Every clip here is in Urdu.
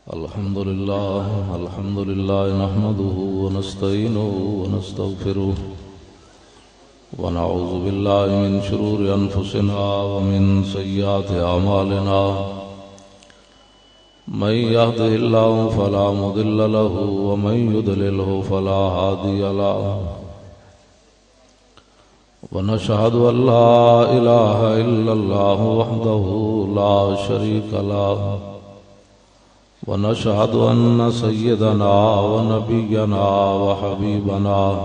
الحمد لله نحمده ونستعينه ونستغفره ونعوذ بالله من شرور أنفسنا ومن سيئات أعمالنا من يهده الله فلا مضل له ومن يضلله فلا هادي له ونشهد أن لا إله إلا الله وحده لا شريك له ونشهد أن سيدنا ونبينا وحبيبنا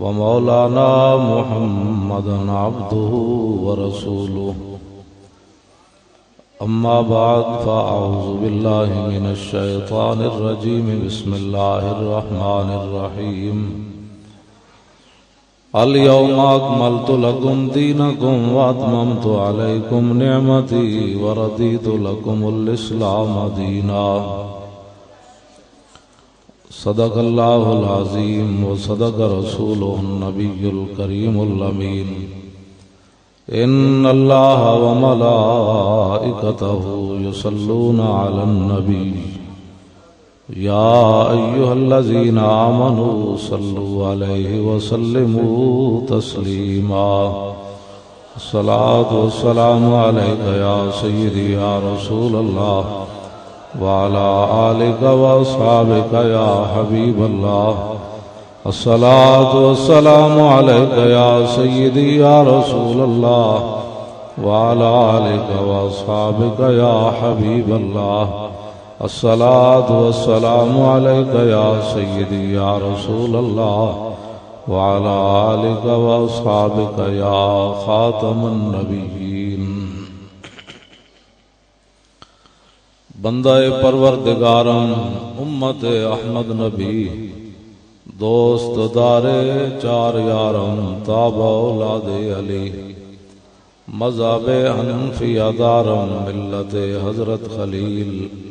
ومولانا محمدا عبده ورسوله أما بعد فأعوذ بالله من الشيطان الرجيم بسم الله الرحمن الرحيم اليوم أكملت لكم دينكم وأتممت عليكم نعمتي ورضيت لكم الإسلام دينا صدق الله العظيم وصدق رسوله النبي الكريم الأمين إن الله وملائكته يصلون على النبي يا أيها الذين آمنوا صلوا عليه وسلموا تسليما الصلاة والسلام عليك يا سيدي يا رسول الله وعلى آلك وأصحابك يا حبيب الله الصلاة والسلام عليك يا سيدي يا رسول الله وعلى آلك وأصحابك يا حبيب الله الصلاة والسلام عليك يا سيدي يا رسول الله وعلى آلك وأصحابك يا خاتم النبيين بندہ پروردگارم امت احمد نبی دوست دار چار یارم تابع اولاد علی مذہب حنفیہ دارم ملت حضرت خلیل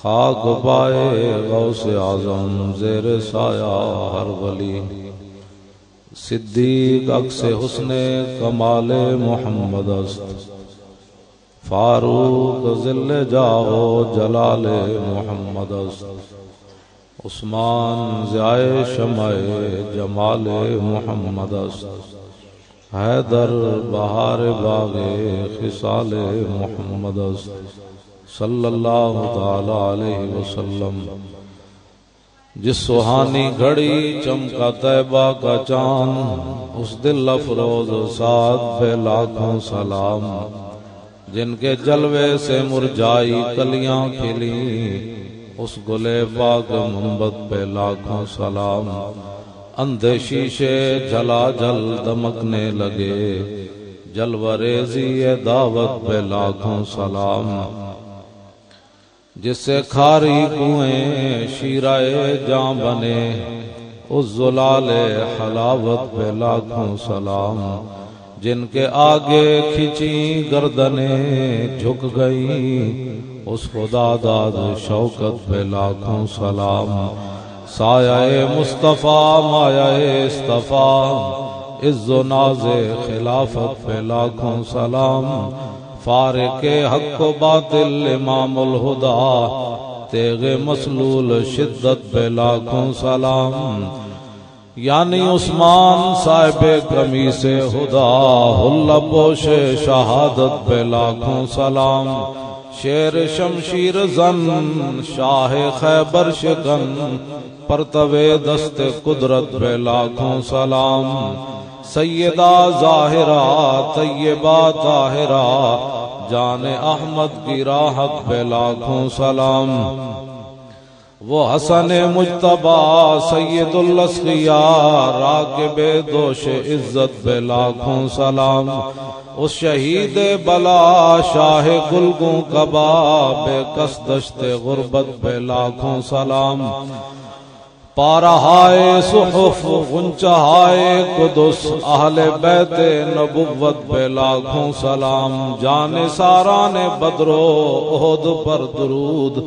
خاک پائے غوث اعظم زیر سایہ ہر ولی صدیق عکس حسن کمال محمد است فاروق ذل جاہ جلال محمد است عثمان ضیائے شمع جمال محمد است حیدر بہار باغ خصال محمد است صلی اللہ تعالی علیہ وسلم جس سہانی گھڑی چمکا طیبہ کا چاند اس دل افروز سعد پہ لاکھوں سلام جن کے جلوے سے مرجائی کلیاں کھلی اس گلے پاک منبت پہ لاکھوں سلام اندھے شیشے جھلا جل دمکنے لگے جلوہ ریزی دعوت پہ لاکھوں سلام جس سے کھاری کنویں شیرائے جاں بنے اس زلال حلاوت پہ لاکھوں سلام جن کے آگے کھچی گردنیں جھک گئیں اس خدا داد شوکت پہ لاکھوں سلام سایہ مصطفیٰ مایہ اصطفیٰ عز و ناز خلافت پہ لاکھوں سلام فارق حق و باطل امام الہدا تیغ مسلول شدت پہ لاکھوں سلام یعنی عثمان صاحب قمیص خدا حلہ پوش شہادت پہ لاکھوں سلام شیر شمشیر زن شاہ خیبر شکن پرتو دست قدرت پہ لاکھوں سلام سیدہ ظاہرہ طیبہ طاہرہ جان احمد کی راحت پہ لاکھوں سلام وہ حسن مجتبی سید الاسقیاء راکب دوش عزت پہ لاکھوں سلام اس شہید بلا شاہ گلگوں کبا بے کس دشت غربت پہ لاکھوں سلام پارہائے صحف غنچہائے قدس اہل بیت نبوت پہ لاکھوں سلام، جان ساران بدرو احد پر درود،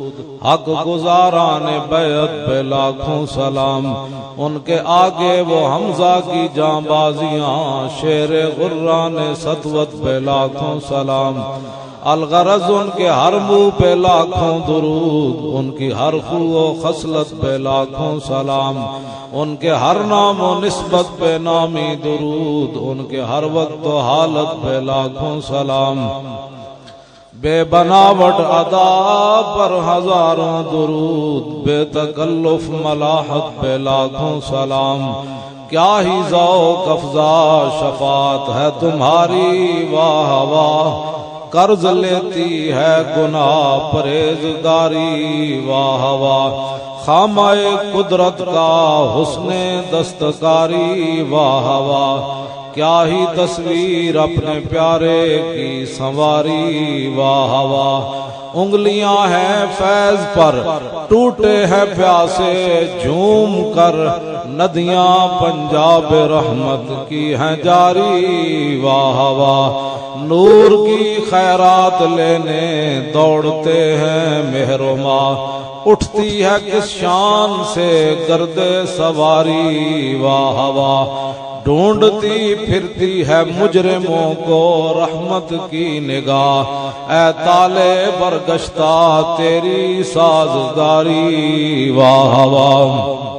حق گزاران بیعت پہ لاکھوں سلام، ان کے آگے وہ حمزہ کی جاں بازیاں، شیر غران سطوت پہ لاکھوں سلام، الغرض ان کے ہر منہ پہ لاکھوں درود، ان کی ہر خو و خصلت پہ لاکھوں سلام، ان کے ہر نام و نسبت پہ نامی درود، ان کے ہر وقت و حالت پہ لاکھوں سلام، بے بناوٹ ادا پر ہزاروں درود، بے تکلف ملاحت پہ لاکھوں سلام، کیا ہی ذوق افزا شفاعت ہے تمہاری، واہ واہ قرض لیتی ہے گناہ پرہیزگاری، واہ واہ خامہ قدرت کا حسن دستکاری، واہ واہ کیا ہی تصویر اپنے پیارے کی سنواری، واہ واہ انگلیاں ہیں فیض پر ٹوٹے ہیں پیاسے، جھوم کر ندیاں پنجاب رحمت کی ہیں جاری، واہ واہ نور کی خیرات لینے دوڑتے ہیں مہرما، اٹھتی ہے کس شان سے گرد سواری، واہ واہ ڈھونڈتی پھرتی ہے مجرموں کو رحمت کی نگاہ، اے تالے برگشتہ تیری سازگاری، واہ واہ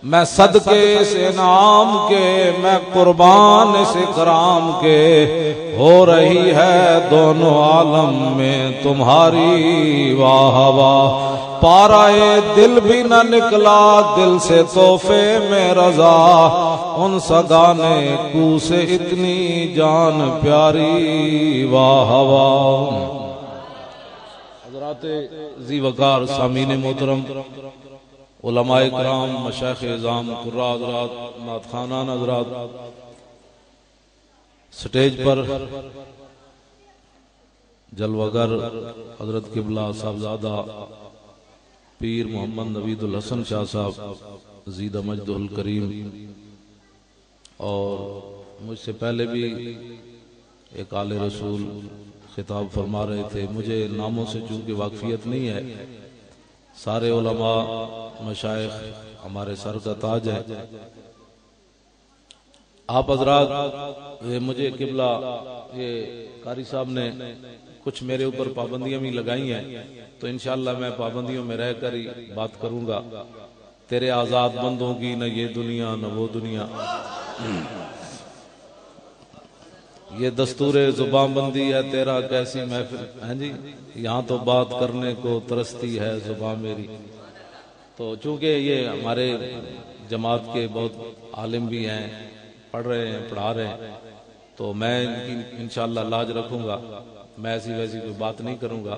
میں صدقے اس انعام کے، میں قربان اس اکرام کے، ہو رہی ہے دونوں عالم میں تمہاری، واہ واہ پارائے دل بھی نہ نکلا دل سے تحفے میں رضا، ان سگانے کو سے اتنی جان پیاری، واہ واہ حضرات ذی وقار سامعین محترم، علماء کرام، مشائخ اعظام، قراء حضرات، نعت خوانان حضرات، سٹیج پر جلوگر حضرت قبلہ صاحبزادہ پیر محمد نوید الحسن شاہ صاحب زید مجدہ الکریم، اور مجھ سے پہلے بھی ایک آل رسول خطاب فرما رہے تھے، مجھے ناموں سے چونکہ واقفیت نہیں ہے، سارے علماء مشائخ ہمارے سر کا تاج ہے، آپ حضرات مجھے قبلہ یہ قاری صاحب نے کچھ میرے اوپر پابندیاں بھی لگائی ہیں، تو انشاءاللہ میں پابندیوں میں رہ کر ہی بات کروں گا، تیرے آزاد بندوں کی نہ یہ دنیا نہ وہ دنیا، یہ دستور زبان بندی ہے تیرا کیسی محفل ہے جی، یہاں تو بات کرنے کو ترستی ہے زبان میری، تو چونکہ یہ ہمارے جماعت کے بہت عالم بھی ہیں، پڑھ رہے ہیں پڑھا رہے ہیں، تو میں انشاءاللہ لاج رکھوں گا، میں ایسی ویسی کوئی بات نہیں کروں گا،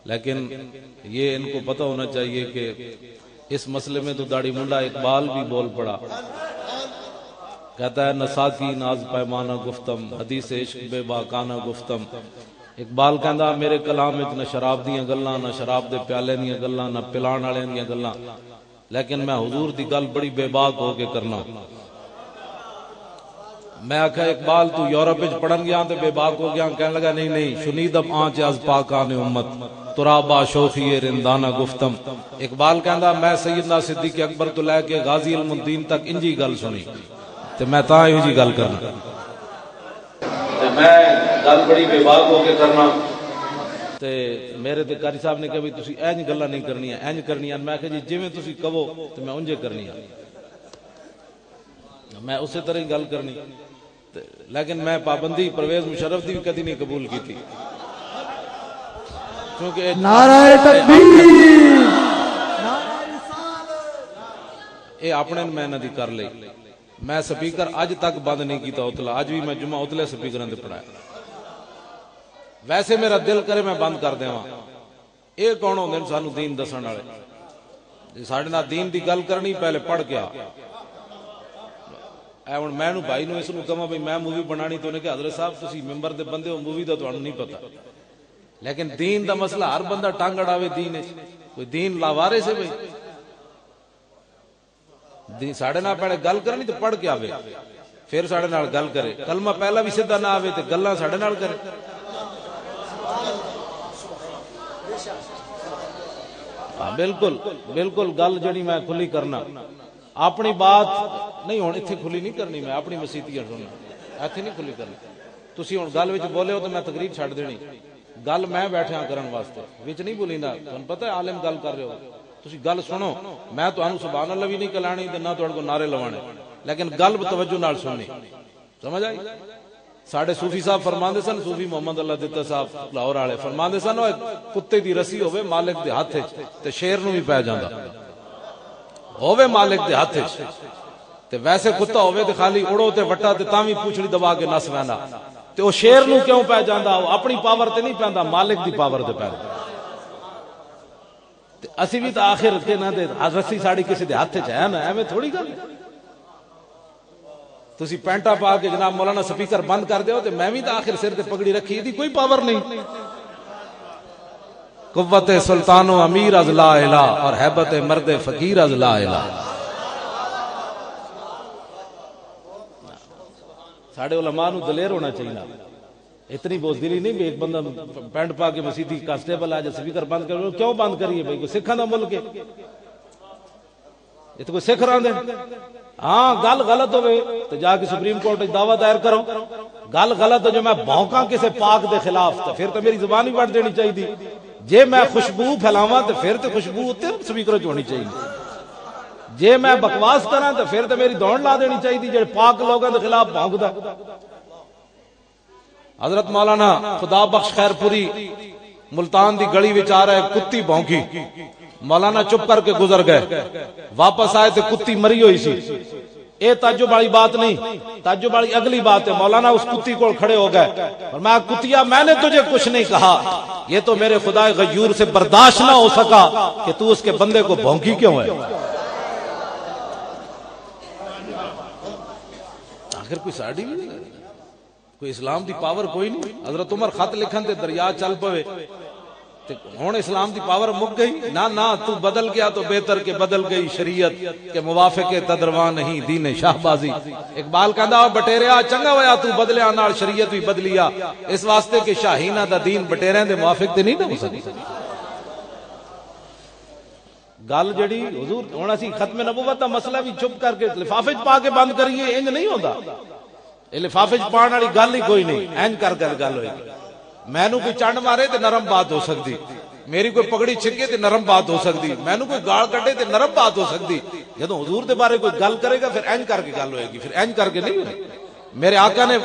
لیکن یہ ان کو پتہ ہونا چاہیے کہ اس مسئلے میں تو داڑھی منڈا اقبال بھی بول پڑا، کہتا ہے نساکی ناز پیمانہ گفتم، حدیث عشق بے باکانہ گفتم، اقبال کہندا میرے کلام وچ نہ شراب دیاں گلاں، نہ شراب دے پیالے دیاں گلاں، نہ پلان والے دیاں گلاں، لیکن میں حضور دی گل بڑی بے باک ہو کے کرنا، میں آکھا اقبال تو یورپ وچ پڑھن گیا تے بے باک ہو گیا، کہنے لگا نہیں نہیں شنیدم آنچ از پاکان امت ترابا شوخی رندانہ گفتم، اقبال کہندا میں سیدنا صدیق اکبر تو لے کے غازی علم الدین تک انجی گل سنی تے میں تاں ہی جی گل کرنا، تے میں گل بڑی بے باک ہو کے کرنا، تے میرے تے قاری صاحب نے کہا بھی تسی اینج گلاں نہیں کرنیاں اینج کرنیاں، میں کہا جی جویں تسی کہو تے میں انجے کرنی ہے، میں اسی طرح ہی گل کرنی، لیکن میں پابندی پرویز مشرف دی بھی کدی نہیں قبول کی تھی، کیونکہ نعرہ تکبیر اے اپنے میں نہ دی کر لئی، میں سپیکر اج تک بند نہیں کیتا اتلا، اج بھی میں جمعہ اتلے سپیکراں تے پڑھایا، ویسے میرا دل کرے میں بند کر دیواں، اے کون ہوندے نے سانو دین دسن والے، ساڈے نال دین دی گل کرنی پہلے پڑھ کے آ، اے ہن میں بھائی نو اس نو کہاں بھئی میں مووی بنانی، تو نے کہ حضرت صاحب تسی ممبر دے بندے ہو، مووی دا تانوں نہیں پتہ، لیکن دین دا مسئلہ ہر بندہ ٹانگ اڑاوے دین ہے، کوئی دین لاوارے سے بھئی، ساڑے نال پہلے گل کرنی تو پڑھ کے آوے پھر ساڑے نال گل کرے، کلمہ پہلا بھی سیدھا نہ آوے تو گلاں ساڑے نال کرے۔ بالکل بالکل گل جڑی میں کھلی کرنا اپنی بات نہیں ہن ایتھے کھلی نہیں کرنی، میں اپنی مسیتیاں سننا ایتھے نہیں کھلی کرنی۔ تسی ہن گل وچ بولے ہو تو میں تقریر چھڈ دینی، گل میں بیٹھا کرن واسطے وچ نہیں بولیندا، تانوں پتہ ہے عالم گل کر رہے ہو، تسی گل سنو، میں تانوں سبحان اللہ بھی نہیں کلانی تے نہ تہاڈے کو نعرے لوانے، لیکن گل توجہ نال سننی، سمجھ آئی؟ ساڈے صوفی صاحب فرماندے سن، صوفی محمد اللہ دتا صاحب لاہور والے فرماندے سن، او کتے دی رسی ہوے مالک دے ہاتھ وچ تے شیر نوں بھی پے جاندا ہوے مالک دے ہاتھ وچ، تے ویسے کتا ہوے تے خالی اڑو تے وٹا تے تاں وی پوچھڑی دبا کے نس ویندا، تے او شیر نوں کیوں پے جاندا؟ او اپنی پاور تے نہیں پیندا، مالک دی پاور تے پیندا۔ تے اسی بھی تے آخر کے نہ دے رسی ساڑی کسی دے ہاتھ وچ ہے نا، ایویں تھوڑی گل ہے۔ تسی پینٹا پا کے جناب مولانا سپیکر بند کر دیو تے میں بھی تے آخر سر تے پگڑی رکھی دی کوئی پاور نہیں۔ قوت سلطان و امیر از لا الہ اور ہیبت مرد فقیر از لا الہ۔ ساڑے علماء نو دلیر ہونا چاہیے، اتنی بوزدلی نہیں کہ ایک بندہ پینٹ پا کے مسیدی کانسٹیبل آ جائے سپیکر بند کر، کیوں بند کریے بھائی؟ کوئی سکھاں دا ملک ہے، یہ تو کوئی سکھ رہے ہیں۔ ہاں گل غلط ہوئے تو جا کے سپریم کورٹ دعویٰ دائر کرو، گل غلط ہو جو میں بھونکاں کسے پاک دے خلاف تو پھر تو میری زبان ہی وٹ دینی چاہیے، جے میں خوشبو پھیلاواں تو پھر تو خوشبو تے سپیکر چ ہونی چاہیے، جے میں بکواس کراں تو پھر تو میری دوڑ لا دینی چاہیے جڑے پاک لوگوں دے خلاف بھونکدا۔ حضرت مولانا خدا بخش خیر پوری ملتان دی گلی وچ آ رہا ہے، کتی بھونکی، مولانا چپ کر کے گزر گئے، واپس آئے تو کتی مری ہوئی سی۔ اے تعجب والی بات نہیں، تعجب والی اگلی بات ہے، مولانا اس کتی کو کھڑے ہو گئے اور میں کتیا میں نے تجھے کچھ نہیں کہا، یہ تو میرے خدا غیور سے برداشت نہ ہو سکا کہ تو اس کے بندے کو بھونکی کیوں ہے۔ آخر کوئی ساڑی بھی نہیں، کوئی اسلام دی پاور کوئی نہیں۔ حضرت عمر خط لکھن تے دریا چل پوے ہون اسلام دی پاور مک گئی، نہ تو بدل گیا تو بہتر کہ بدل گئی شریعت کے موافق تدرواں نہیں دین شاہبازی۔ اقبال کہندا بٹیریا چنگا ہویا تو بدلیا نال شریعت بھی بدلیا، اس واسطے کہ شاہینہ دا دین بٹیریاں دے موافق تے نہیں ہو سکتی۔ گل جڑی حضور ہن اسی ختم نبوت دا مسئلہ بھی چپ کر کے لفافے چ پا کے بند کریے، انج نہیں ہوندا، اے لفافے چ پان والی گل ہی کوئی نہیں، اینج کر گل ہوئے گی۔ مینوں کوئی چنڈ مارے تے نرم بات ہو سکتی، میری کوئی پگڑی چھکے تے نرم بات ہو سکتی، مینوں کوئی گال کٹے تے نرم بات ہو سکتی، جدوں حضور دے بارے کوئی گل کرے گا پھر اینج کر کے گل ہوئے گی، پھر اینج کر کے نہیں ہوئے۔ میرے آقا نے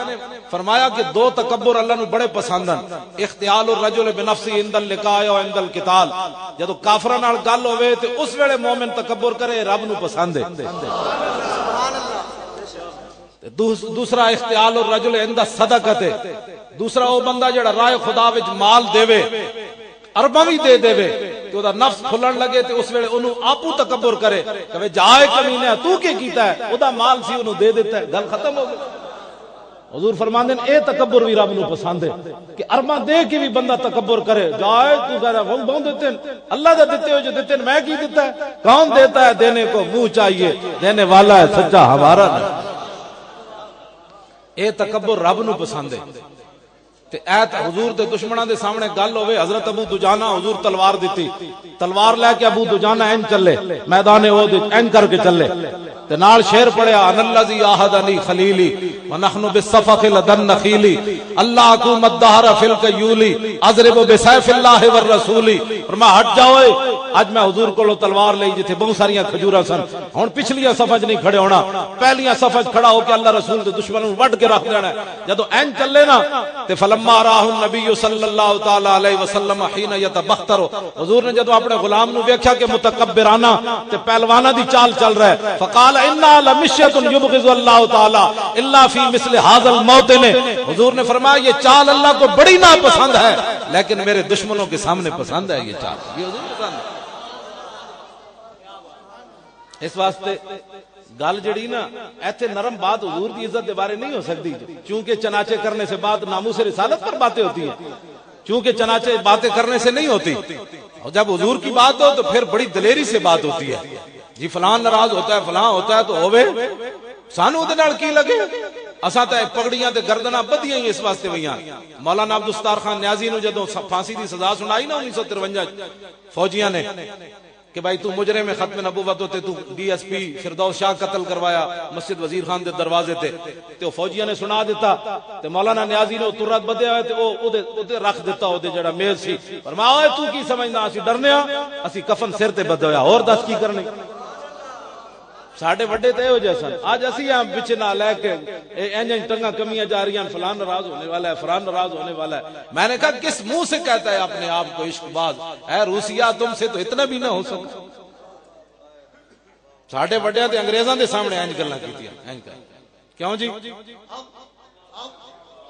فرمایا کہ دو تکبر اللہ نو بڑے پسند ہیں، اختیال الرجل بنفسی عند اللقاء و عند القتال، جدوں کافراں نال گل ہوے تے اس ویلے مومن تکبر کرے، رب نو پسند ہے۔ دوسرا اختیال الرجل عند الصدقۃ، دوسرا وہ بندہ جڑا راہ خدا وچ مال دے ارباں بھی دے تے او دا نفس کھلن لگے تے اس ویلے اونوں آپو تکبر کرے کہ جائے کمینے تو کی کیتا ہے، او دا مال سی اونوں دے دیتا ہے، گل ختم ہو گئی۔ حضور فرماندے اے تکبر بھی رب نو پسند ہے کہ ارباں دے کے بھی بندہ تکبر کرے، جائے تو کہہ وہ بہت دیتے ہیں اللہ دے دیتے ہو جو دیتے ہیں، میں کی دیتا ہے؟ کون دیتا ہے؟ دینے کو منہ چاہیے، دینے والا ہے سچا ہمارا نہیں۔ اے تکبر رب نو پسند ہے۔ تے ایت حضور دے دشمناں دے سامنے گل ہوئے، حضرت ابو دجانہ حضور تلوار دیتی، تلوار لے کے ابو دجانہ این چلے میدان احد این کر کے چلے تے نال شعر پڑھیا، ان الذی عاہدنی خلیلی ونحن بالصفق لدى النخیل اللہ اقوم الدہر فی القیولی اضرب بسیف اللہ والرسول۔ فرمایا ہٹ جاؤ، اج میں حضور کولو تلوار لئی جتھے بہت ساریاں کھجوراں سن، ہن پچھلیاں صفحہ نہیں کھڑے ہونا، پہلیاں صفحہ کھڑا ہو کے اللہ رسول دے دشمنوں نوں وڈ کے رکھ دینا ہے۔ جدوں این چلے نا تے فلما راہ النبی صلی اللہ تعالی علیہ وسلم حين يتبختر، حضور نے جدوں اپنے غلام نو ویکھیا کہ متکبرانہ تے پہلوانہ دی چال چل رہا ہے، فقال انا لمشیۃ یبغض اللہ تعالی الا فی مثل هذا الموطن، حضور نے فرمایا یہ چال اللہ کو بڑی ناپسند ہے لیکن میرے دشمنوں کے سامنے پسند ہے یہ چال، یہ حضور پسند ہے۔ اس واسطے گل جڑی نا ایتھے نرم بات حضور کی عزت کے بارے نہیں ہو سکتی، چونکہ چنانچے کرنے سے بات ناموس رسالت پر باتیں ہوتی ہیں، چونکہ چنانچے باتیں کرنے سے نہیں ہوتی، اور جب حضور کی بات ہو تو پھر بڑی دلیری سے بات ہوتی ہے۔ جی فلان ناراض ہوتا ہے فلاں ہوتا ہے تو ہوے سانو دے نال کی لگے اساں تے پگڑیاں تے گردناں بدیاں ہی اس واسطے ہویاں مولانا عبدالستار خان نیازی نو جدوں پھانسی دی سزا سنائی نا 1953 فوجیاں نے کہ بھائی تو مجرم میں ختم نبوت ہوتے تو ڈی ایس پی فردوس شاہ قتل کروایا مسجد وزیر خان دے دروازے تے تے فوجیاں نے سنا دیتا تے مولانا نیازی نے ترت بدیا ہوئے تے او تے رکھ دیتا او دے جڑا میز سی فرمایا اوے تو کی سمجھدا اسی ڈرنے ہاں اسی کفن سر تے بدیا اور دس کی کرنی ساڈے وڈے تے ہو جیسن آج اسی ہم وچ نہ لے کے انج ٹنگا کمیاں جا رہی ہیں فلان ناراض ہونے والا ہے فلان ناراض ہونے والا ہے میں نے کہا کس منہ سے کہتا ہے اپنے آپ کو عشق باز اے روسیا تم سے تو اتنا بھی نہ ہو سکتا ساڈے وڈیاں تے انگریزاں دے سامنے انج گلاں کیتیاں انج کیوں جی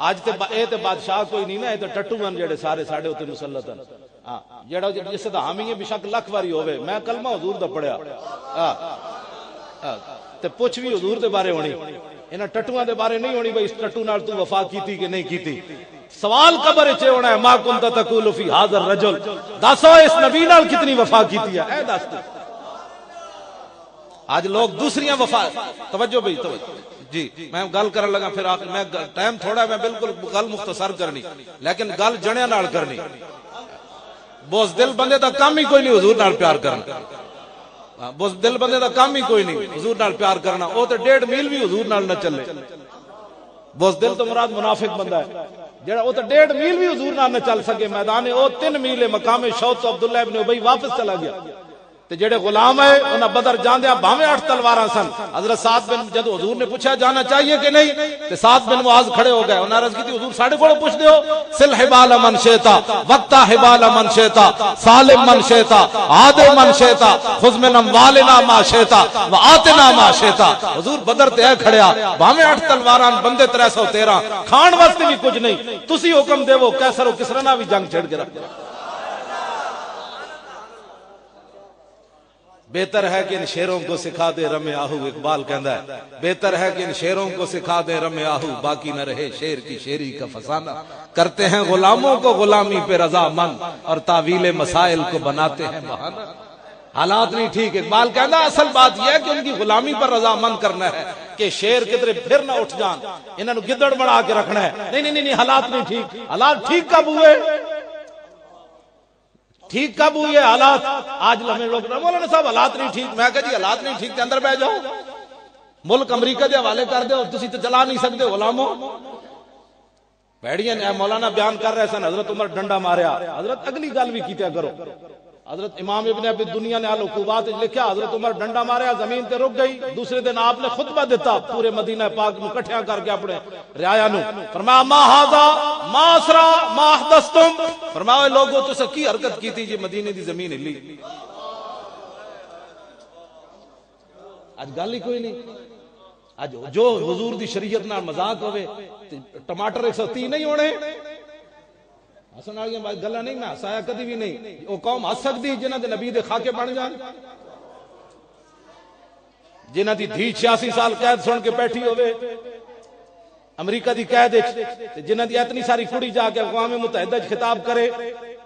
اج تے اے تے بادشاہ کوئی نہیں نا اے تے ٹٹو من جڑے سارے ساڈے اوتے مسلط ہیں ہاں جڑا جس دا حامی ہے بے شک لاکھ واری ہوے میں کلمہ حضور دا پڑھیا ہاں تے پوچھ بھی حضور دے بارے ہونی انہاں ٹٹوؤں دے بارے نہیں ہونی بھئی اس ٹٹو نال تو وفا کیتی کہ نہیں کیتی سوال قبر وچ ہونا ہے ما کنت تقول فی ھذا الرجل دسو اس نبی نال کتنی وفا کیتی ہے اے دس آج لوگ دوسریاں وفا توجہ بھئی توجہ جی میں گل کرن لگا پھر آخر میں ٹائم تھوڑا ہے میں بالکل گل مختصر کرنی لیکن گل جڑیاں نال کرنی بوز دل بندے دا کام ہی کوئی نہیں حضور نال پیار کرنا بس دل بندے دا کام ہی کوئی نہیں حضور نال پیار کرنا او تے 1.5 میل بھی حضور نال نہ چلے بس دل تو مراد منافق بندہ ہے جڑا او تے 1.5 میل بھی حضور نال نہ چل سکے میدان او 3 میل مقام شوت تو عبداللہ ابن ابی واپس چلا گیا تے جڑے غلام ہے انہاں بدر جاندیاں بھاویں 8 تلواراں سن حضرت سعد بن جد حضور نے پوچھا جانا چاہیے کہ نہیں تے سعد بن معاذ کھڑے ہو گئے انہاں عرض کی حضور ساڈے کول پوچھ دیو سل حبال من شیتا وقتا حبال من شیتا سالم من شیتا عاد من شیتا خذ من اموالنا ما شیتا وآتنا ما شیتا حضور بدر تے کھڑیا بھاویں 8 تلواراں بندے 313 کھان واسطے بھی کچھ نہیں تسی حکم دیو کیسر و کسرا نہ بھی جنگ چھڑ کے رکھ بہتر ہے کہ ان شیروں کو سکھا دے رم آہو اقبال کہندا ہے بہتر ہے کہ ان شیروں کو سکھا دے رم آہو باقی نہ رہے شیر کی شیری کا فسانہ کرتے ہیں غلاموں کو غلامی پہ رضا مند اور تعویل مسائل کو بناتے ہیں بہانہ حالات نہیں ٹھیک اقبال کہندا اصل بات یہ ہے کہ ان کی غلامی پر رضا مند کرنا ہے کہ شیر کدھر پھر نہ اٹھ جان انہاں نو گدڑ بنا کے رکھنا ہے نہیں حالات نہیں ٹھیک حالات ٹھیک کب ہوئے ٹھیک کب ہوئی ہے حالات آج لمحے لوگ مولانا صاحب حالات نہیں ٹھیک میں کہا جی حالات نہیں ٹھیک تے اندر بیٹھ جاؤ ملک امریکہ دے حوالے کر دے اور تسی تے چلا نہیں سکتے غلاموں بیڑیاں نے مولانا بیان کر رہے سن حضرت عمر ڈنڈا ماریا حضرت اگلی گل بھی کیتے کرو حضرت امام ابن ابی دنیا نے العقوبات لکھا حضرت عمر ڈنڈا ماریا زمین تے رک گئی دوسرے دن آپ نے خطبہ دیتا پورے مدینہ پاک نو کٹھیا کر کے اپنے رعایا نو فرمایا ما ھذا ما اسرا ما احدثتم فرمایا لوگوں تو کی حرکت کی تھی جی مدینے دی زمین ہلی اج گل ہی کوئی نہیں اج جو حضور دی شریعت نال مذاق ہوے ٹماٹر 130 نہیں ہونے ہسن والی گلاں نہیں میں ہسایا کدی بھی نہیں وہ قوم ہس سکتی جنہاں دے نبی دے خاکے بن جان جنہاں دی دھی 86 سال قید سن کے بیٹھی ہوے امریکہ دی قید وچ جنہاں دی اتنی ساری کڑی جا کے اقوام متحدہ وچ خطاب کرے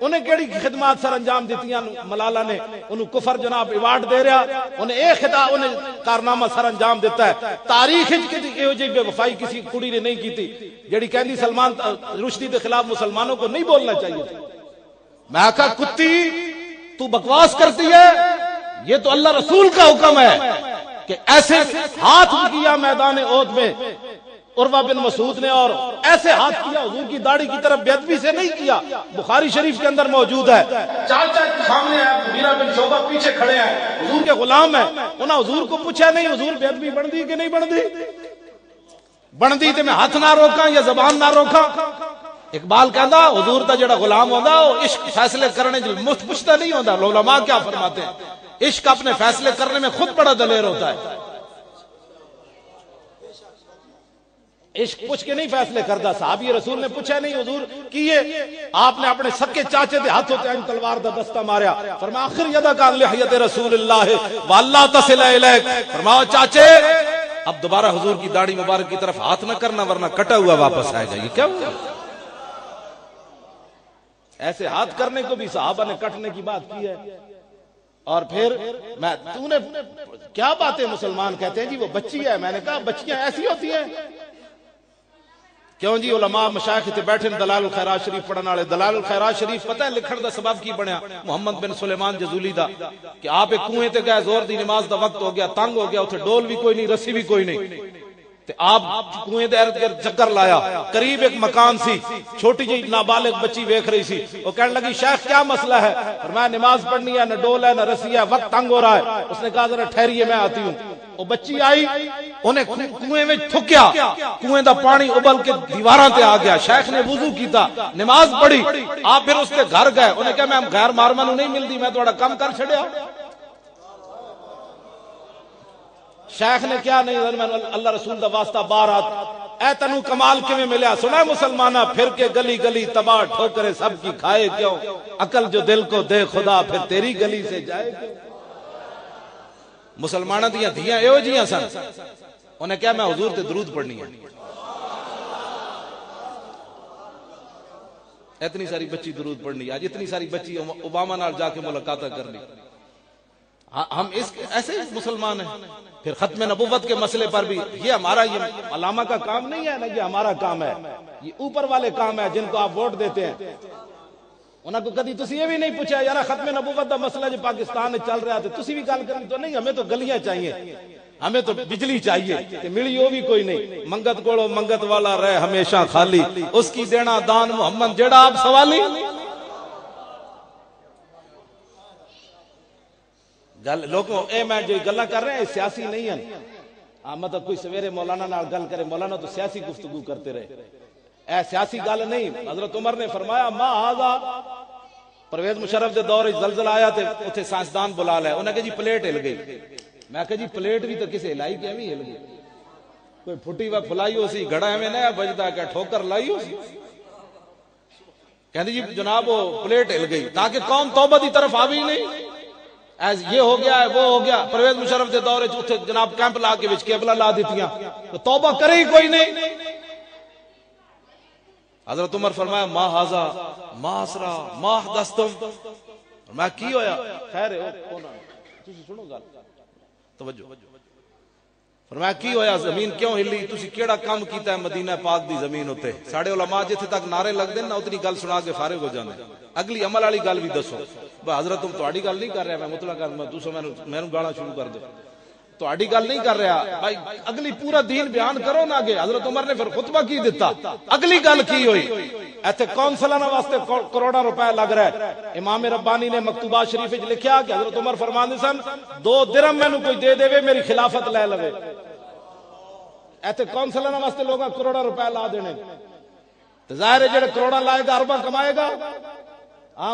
انہیں کیڑی خدمات سر انجام دیتیاں ملالہ نے انہوں کفر جناب ایوارڈ دے رہا انہیں ایک خطاب انہیں کارنامہ سر انجام دیتا ہے تاریخ جی بے وفائی کسی کڑی نے نہیں کی تھی جڑی کہندی سلمان رشدی کے خلاف مسلمانوں کو نہیں بولنا چاہیے تھا میں کہا کتی تو بکواس کرتی ہے یہ تو اللہ رسول کا حکم ہے کہ ایسے ہاتھ کیا میدان احد میں عروہ بن مسعود نے اور ایسے ہاتھ کیا حضور کی داڑھی کی طرف بے ادبی سے نہیں کیا بخاری شریف کے اندر موجود ہے چاچا سامنے ہے مغیرہ بن شعبہ پیچھے کھڑے ہیں حضور کے غلام ہیں انہاں حضور کو پوچھا نہیں حضور بے ادبی بندی کہ نہیں بندی بندی تے میں ہاتھ نہ روکاں یا زبان نہ روکاں اقبال کہندا حضور دا جڑا غلام ہوندا او عشق فیصلے کرنے جو مفت پوچھتا نہیں ہوندا علماء کیا فرماتے ہیں عشق اپنے فیصلے کرنے میں خود بڑا دلیر ہوتا ہے عشق پوچھ کے نہیں فیصلے کردا صحابی رسول نے پوچھا نہیں حضور کیے آپ نے اپنے سکے چاچے دے ہاتھوں تے تلوار دا دستہ ماریا فرمایا آخر یدا کان لحیت رسول اللہ واللہ تصل الیک فرمایا چاچے اب دوبارہ حضور کی داڑھی مبارک کی طرف ہاتھ نہ کرنا ورنہ کٹا ہوا واپس آئے گا یہ کیا ہوا ایسے ہاتھ کرنے کو بھی صحابہ نے کٹنے کی بات کی ہے اور پھر تو نے کیا باتیں مسلمان کہتے ہیں جی وہ بچی ہے. میں نے کہا بچیاں ایسی ہوتی ہیں کیوں جی؟ علماء مشائخ تے بیٹھے دلال الخیرات شریف پڑھن والے. دلال الخیرات شریف پتہ ہے لکھن دا سبب کی بنیا؟ محمد بن سلیمان جزولی دا کہ آپ ایک کنویں تے گئے, زور دی نماز دا وقت ہو گیا, تنگ ہو گیا, اتھے ڈول بھی کوئی نہیں, رسی بھی کوئی نہیں, تے آپ کنویں دے ارد گرد چکر لایا. قریب ایک مکان سی, چھوٹی جی نابالغ بچی ویکھ رہی سی. وہ کہنے لگی شیخ کیا مسئلہ ہے؟ فرمایا نماز پڑھنی ہے, نہ ڈول ہے نہ رسی ہے, وقت تنگ ہو رہا ہے. اس نے کہا ذرا ٹھہریے میں آتی ہوں. وہ بچی آئی, انہیں کنویں میں تھکیا, کنویں دا پانی ابل کے دیواراں تے آ گیا. شیخ نے وضو کیتا, نماز پڑھی. آپ پھر اس کے گھر گئے, انہیں کہا میں غیر مارمن نہیں ملتی, میں تھوڑا کم کر چھڑیا. شیخ نے کیا نہیں, اللہ رسول دا واسطہ بارات اے تنو کمال کیویں ملیا؟ سنا مسلمانہ پھر کے گلی گلی تباہ ٹھوکرے سب کی کھائے کیوں؟ عقل جو دل کو دے خدا پھر تیری گلی سے جائے کیوں؟ مسلمانہ دیاں دھیاں ایو جیاں سن. انہیں کیا میں حضور تے درود پڑھنی ہے. اتنی ساری بچی درود پڑھنی, آج اتنی ساری بچی اوباما نال جا کے ملاقاتیں کرنی. ہم اس ایسے مسلمان ہیں. پھر ختم نبوت کے مسئلے پر بھی یہ ہمارا, یہ علامہ کا کام نہیں ہے نا, یہ ہمارا کام ہے, یہ اوپر والے کام ہے جن کو آپ ووٹ دیتے ہیں. انہاں کو کدی تسی یہ بھی نہیں پوچھا یار ختم نبوت دا مسئلہ جو پاکستان میں چل رہا تھے تسی بھی گل کرنی تو نہیں؟ ہمیں تو گلیاں چاہیے, ہمیں تو بجلی چاہیے, تے ملی وہ بھی کوئی نہیں. منگت کوڑو منگت والا رہے ہمیشہ خالی, اس کی دینا دان محمد جڑا آپ سوالی. گل لوگوں اے میں جو گلاں کر رہے ہیں سیاسی نہیں ہیں. مطلب کوئی سویرے مولانا نال گل کرے, مولانا تو سیاسی گفتگو کرتے رہے, اے سیاسی گل نہیں. حضرت عمر نے فرمایا ما ھذا, پرویز مشرف دے دور زلزلہ آیا تے اوتھے سائنسدان بلا لے, انہاں کہ جی پلیٹ ہل گئی. میں کہ جی پلیٹ بھی تو کسے ہلائی کہ ایویں ہل گئی, کوئی پھٹی وا پھلائی ہو سی, گھڑا ایویں نہ بجدا کہ ٹھوکر لائی ہو سی. کہندے جی جناب وہ پلیٹ ہل گئی تاکہ قوم توبہ دی طرف آوی نہیں. ایز یہ ہو گیا ہے وہ ہو گیا. پرویز مشرف دے دور وچ اوتھے جناب کیمپ لا کے وچ قبلہ لا دتیاں, تو توبہ کرے ہی کوئی نہیں. حضرت عمر فرمایا ما ھذا ما اسرا ما حدثتم, میں کی ہویا خیر ہے تسی سنو گل توجہ. فرمایا کی ہویا, زمین کیوں ہلی, تسی کیڑا کام کیتا ہے مدینہ پاک دی زمین ہوتے؟ ساڑے علماء جتھے تک نعرے لگ دین نا اتنی گل سنا کے فارغ ہو جاندے. اگلی عمل والی گل بھی دسو. حضرت تم تہاڈی گل نہیں کر رہا, میں مطلق کر میں دوسرا مینوں گالا شروع کر دو, تہاڈی گل نہیں کر رہا بھائی, اگلی پورا دین بیان کرو نا. آگے حضرت عمر نے پھر خطبہ کی دیتا, اگلی گل کی ہوئی؟ ایتھے کونسلاں واسطے کروڑا روپے لگ رہا ہے. امام ربانی نے مکتوبات شریف وچ لکھیا کہ حضرت عمر فرماندے سن 2 درہم مینوں کوئی دے دے میری خلافت لے لوے. ایتھے کونسلاں واسطے لوگاں کروڑا روپے لا دینے, تے ظاہر ہے جڑے کروڑا لائے گا ارباں کمائے گا.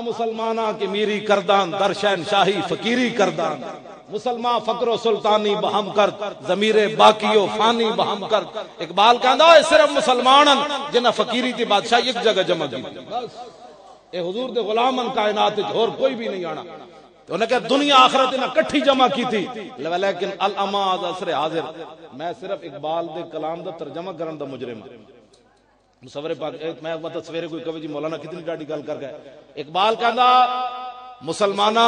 مسلماناں کی میری کردان در شہنشاہی فقیری کردان, مسلمان فقر و سلطانی بہم کر ضمیر باقی و فانی بہم کر. اقبال کہندا ہے صرف مسلمانن جنہاں فقیری تی بادشاہی ایک جگہ جمع کی, بس اے حضور دے غلامن کائنات وچ اور کوئی بھی نہیں آنا. تو انہیں کہا دنیا آخرت انہیں کٹھی جمع کی تھی, لیکن الاما عصر حاضر. میں صرف اقبال دے کلام دا ترجمہ کرن دا مجرم ہوں. مصور پاک میں مطلب سویرے کوئی کہے جی مولانا کتنی ڈاڈی گل کر گئے. اقبال کہندا مسلمانہ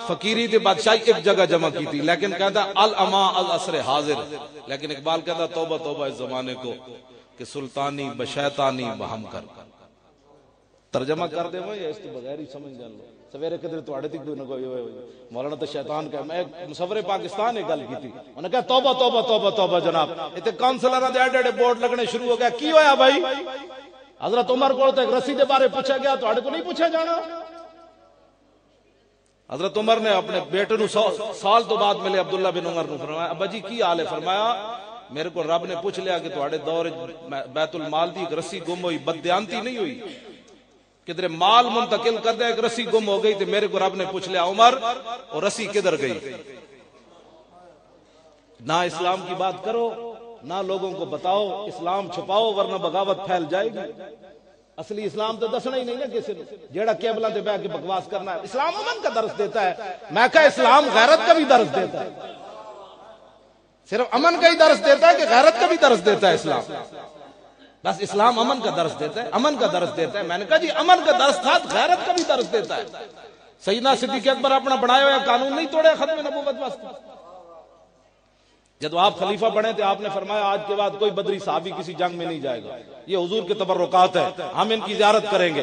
فقیری تے بادشاہی ایک جگہ جمع کی تھی, لیکن کہندا الاما العصر حاضر. لیکن اقبال کہندا توبہ توبہ اس زمانے کو کہ سلطانی بشیطانی بہم کر. ترجمہ کر دے وہ یا اس تو بغیر ہی سمجھ جان لو. سویرے کدھر تواڈے تے کوئی نہ کوئی مولانا تو شیطان کہ میں مصور پاکستان ایک گل کی, انہوں نے کہا توبہ توبہ توبہ توبہ جناب. ایتھے کونسلراں دے ایڈے ایڈے بورڈ لگنے شروع ہو گیا. کی ہویا بھائی؟ حضرت عمر کو تے رسی دے بارے پوچھا گیا, تواڈے کو نہیں پوچھا جانا؟ حضرت عمر نے اپنے بیٹے نو 100 سال تو بعد ملے عبداللہ بن عمر نو, فرمایا ابا جی کی حال ہے؟ فرمایا میرے کو رب نے پوچھ لیا کہ تواڈے دور بیت المال دی ایک رسی گم ہوئی, بددیانتی نہیں ہوئی, کدھر مال منتقل کر دے, ایک رسی گم ہو گئی. تو میرے کو رب نے پوچھ لیا عمر اور رسی کدھر گئی؟ نہ اسلام کی بات کرو نہ لوگوں کو بتاؤ, اسلام چھپاؤ ورنہ بغاوت پھیل جائے گی. اصلی اسلام تو دسنا ہی نہیں نا کسی نے, جیڑا کیبلاں تے بیٹھ کے بکواس کرنا ہے. اسلام امن کا درس دیتا ہے, میں کہا اسلام غیرت کا بھی درس دیتا ہے. صرف امن کا ہی درس دیتا ہے کہ غیرت کا بھی درس دیتا ہے اسلام؟ بس اسلام امن کا درس دیتا ہے, امن کا درس دیتا ہے. میں نے کہا جی امن کا درس تھا, غیرت کا بھی درس دیتا ہے. سیدنا صدیق اکبر اپنا بنایا ہوا قانون نہیں توڑے ختم نبوت واسطے؟ جب آپ خلیفہ بنے تھے آپ نے فرمایا آج کے بعد کوئی بدری صحابی کسی جنگ میں نہیں جائے گا، یہ حضور کے تبرکات ہے، ہم ان کی زیارت کریں گے۔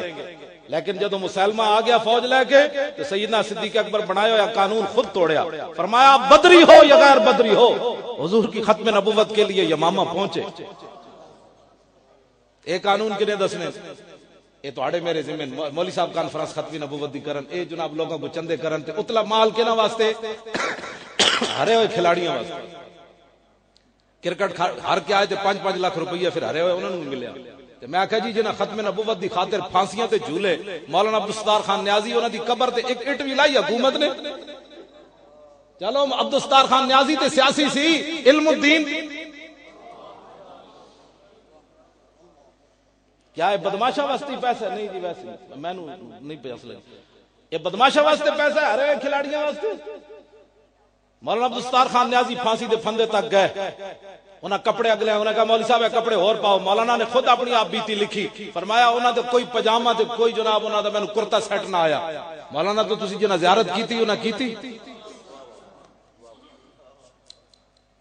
لیکن جب مسلمہ آ گیا فوج لے کے تو سیدنا صدیق اکبر بنایا ہوا قانون خود توڑیا، فرمایا بدری ہو یا غیر بدری ہو، حضور کی ختم نبوت کے لیے یمامہ پہنچے۔ ایک قانون کنے دسنے یہ تو میرے ذمہ مولوی صاحب کانفرنس ختمی نبوت دی کرن، اے جناب لوگوں کو چندے کرن تے اتلا مال کے نہ واسطے ہرے ہوئے کھلاڑیاں واسطے کرکٹ ہر کے آئے تھے 5-5 لاکھ روپیہ پھر ہرے ہوئے انہوں نے ملیا۔ تے میں کہا جی جنہاں ختم نبوت دی خاطر پھانسیاں تے جھولے مولانا عبدالستار خان نیازی انہاں دی قبر تے ایک اٹ بھی لائی حکومت نے۔ چلو عبدالستار خان نیازی تے سیاسی سی، علم الدین کیا ہے بدماشا واسطے پیسہ نہیں جی، ویسے میں نہیں پیسہ لگا یہ بدماشا واسطے پیسہ ہے ہر کھلاڑیاں واسطے۔ مولانا عبدالستار خان نیازی پھانسی دے پھندے تک گئے، انہاں کپڑے اگلے انہاں کہا مولوی صاحب کپڑے اور پاؤ، مولانا نے خود اپنی آپ بیتی لکھی، فرمایا انہاں دے کوئی پجامہ تے کوئی جناب انہاں دا مینوں کرتا سیٹ نہ آیا۔ مولانا تو تسی جنہاں زیارت کیتی انہاں کیتی۔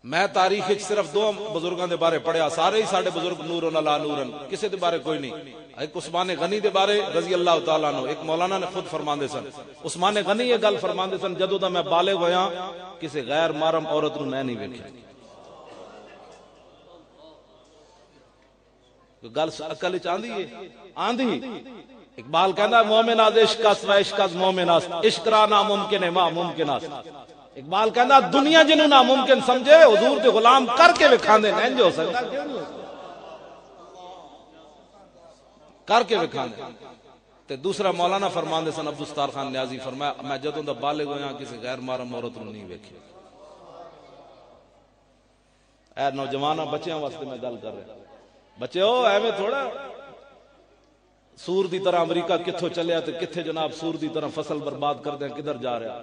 میں تاریخ صرف 2 بزرگاں دے بارے پڑھیا، سارے ہی ساڈے بزرگ نورن علی نورن، کسی دے بارے کوئی نہیں۔ ایک عثمان غنی دے بارے رضی اللہ تعالیٰ عنہ، ایک مولانا نے خود فرماندے سن، عثمان غنی یہ گل فرماندے سن جدوں دا میں بالغ ہویا کسی غیر محرم عورت نو میں نہیں ویکھیا۔ گل عقل وچ آندی ہے آندھی۔ اقبال کہندا مومن از عشق است و عشق از مومن است، عشق را ناممکن ہے ما ممکن است۔ اقبال کہندا دنیا جنوں ناممکن سمجھے حضور دے غلام کر کے وکھاندے نہیں جو سکدا کر کے وکھاندے۔ تے دوسرا مولانا فرماندے سن عبدالستار خان نیازی، فرمایا میں جدوں دا بالغ ہویا کسی غیر محرم عورت نوں نہیں ویکھیا۔ اے نوجواناں بچیاں واسطے میں گل کر رہا، بچیو ایویں تھوڑا سور دی طرح امریکہ کتھوں چلیا تے کتھے جناب سور دی طرح فصل برباد کر دیں کدھر جا رہا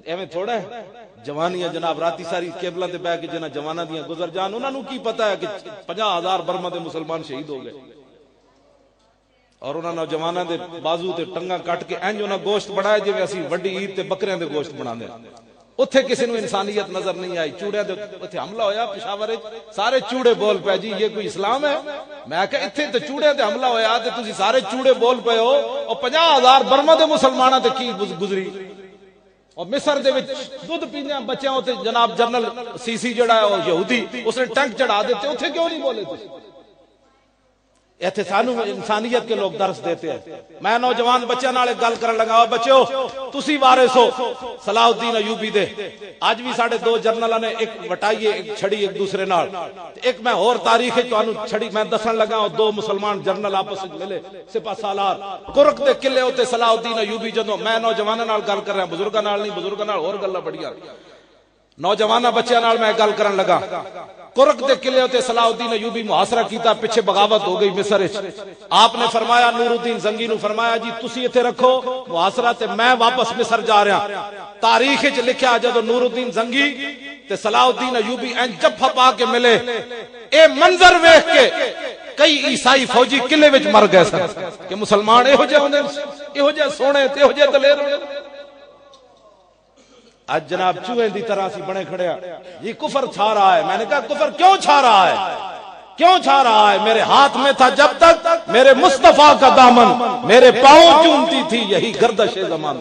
ایویں تھوڑا ہے۔ جوانیاں جناب راتی ساری کیبلاں تے بیٹھ کے جنہاں جواناں دیاں گزر جان انہاں نوں کی پتہ ہے کہ 50,000 برما دے مسلمان شہید ہو گئے، اور انہاں نوجواناں دے بازو تے ٹنگاں کٹ کے انج انہاں گوشت بنایا جویں اسی وڈی عید تے بکریاں دے گوشت بناندے ہیں۔ اتھے کسی نو انسانیت نظر نہیں آئی، چوڑے دے اتھے حملہ ہویا پشاور سارے چوڑے بول پے جی یہ کوئی اسلام ہے؟ میں کہا اتھے تے چوڑے تے حملہ ہویا تے تسی سارے چوڑے بول پے ہو، اور 50,000 برما دے مسلماناں تے کی گزری۔ اور مصر دے وچ دودھ پیندے بچیاں تے جناب جنرل سی جڑا ہے وہ یہودی اس نے ٹینک چڑھا دیتے، اتھے کیوں نہیں بولے تھے؟ ایتھے سانو انسانیت کے لوگ درس دیتے ہیں۔ میں نوجوان بچیاں نال گل کرن لگا، بچیو تسی وارث ہو صلاح الدین ایوبی دے، اج بھی ساڈے 2 جرنلاں نے ایک وٹائی ایک چھڑی ایک دوسرے نال، ایک میں اور تاریخ تانوں چھڑی میں دسن لگا، اور 2 مسلمان جرنل آپس وچ ملے سپاہ سالار کرک دے قلعے اوتے صلاح الدین ایوبی جدوں میں نوجواناں نال گل کر رہا، بزرگاں نال نہیں، بزرگاں نال اور گلاں بڑیاں، نوجواناں بچیاں نال میں گل کرن لگا۔ کرک دے قلعے تے صلاح الدین ایوبی محاصرہ کیتا، پیچھے بغاوت ہو گئی مصر وچ، آپ نے فرمایا نور الدین زنگی نو فرمایا جی تسی ایتھے رکھو محاصرہ تے میں واپس مصر جا رہا۔ تاریخ وچ لکھیا جدوں نور الدین زنگی تے صلاح الدین ایوبی این جفا پا کے ملے، اے منظر ویکھ کے کئی عیسائی فوجی قلعے وچ مر گئے سن کہ مسلمان ایہو جے ہوندے، ایہو جے سونے تے ایہو جے دلیر ہوندے۔ آج جناب چوہے دی طرح سی بنے کھڑے یہ کفر چھا رہا ہے۔ میں نے کہا کفر کیوں چھا رہا ہے؟ کیوں چھا رہا ہے؟ میرے ہاتھ میں تھا جب تک میرے مصطفیٰ کا دامن، میرے پاؤں چومتی تھی یہی گردش زمان۔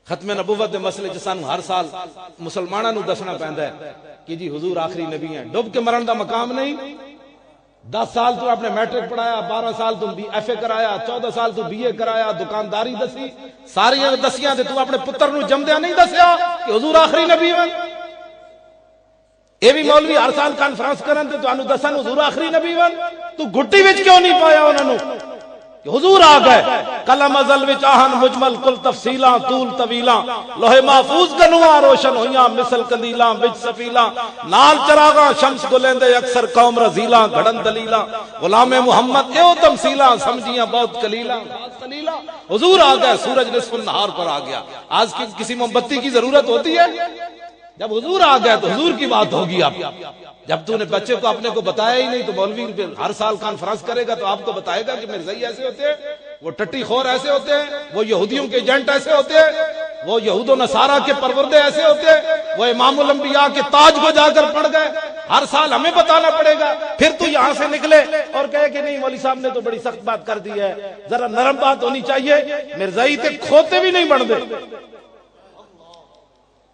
ختم نبوت دے مسئلے جسان ہر سال مسلمانوں نو دسنا پیندا ہے کہ جی حضور آخری نبی ہیں، ڈوب کے مرن دا مقام نہیں۔ 10 سال تو آپ نے میٹرک پڑھایا، 12 سال تو ایف اے کرایا، 14 سال تو بی اے کرایا، دکانداری دسی، ساری دسیاں تے تو اپنے پتر نو جمدیا نہیں دسیا کہ حضور آخری نبی ہیں۔ اے بھی مولوی ہر سال کانفرنس کرن تے تانوں دسن حضور آخری نبی ہیں، تو گھٹی وچ کیوں نہیں پایا انہاں نو کہ حضور آ گئے؟ قلم ازل وچ آہن مجمل کل تفصیلاں طول طویلاں، لوح محفوظ کنواں روشن ہویاں مثل قندیلاں وچ سفیلاں، نال چراغاں شمس گلیندے اکثر قوم رزیلاں گھڑن دلیلاں، غلام محمد ایو تمثیلاں سمجھیاں بہت قلیلاں۔ حضور آ گئے، سورج نصف النہار پر آ گیا۔ آج کسی موم بتی کی ضرورت ہوتی ہے؟ جب حضور آ گئے تو حضور کی بات ہوگی۔ آپ جب تو نے بچے کو اپنے کو بتایا ہی نہیں تو مولوی ہر سال کانفرنس کرے گا تو آپ کو بتائے گا کہ مرزائی ایسے ہوتے ہیں، وہ ٹٹی خور ایسے ہوتے ہیں، وہ یہودیوں کے ایجنٹ ایسے ہوتے ہیں، وہ یہود و نصارہ کے پروردے ایسے ہوتے ہیں، وہ امام الانبیاء کے تاج کو جا کر پڑھ گئے، ہر سال ہمیں بتانا پڑے گا، پھر تو یہاں سے نکلے اور کہے کہ نہیں مولوی صاحب نے تو بڑی سخت بات کر دی ہے، ذرا نرم بات ہونی چاہیے۔ مرزائی تے کھوتے بھی نہیں بن دے،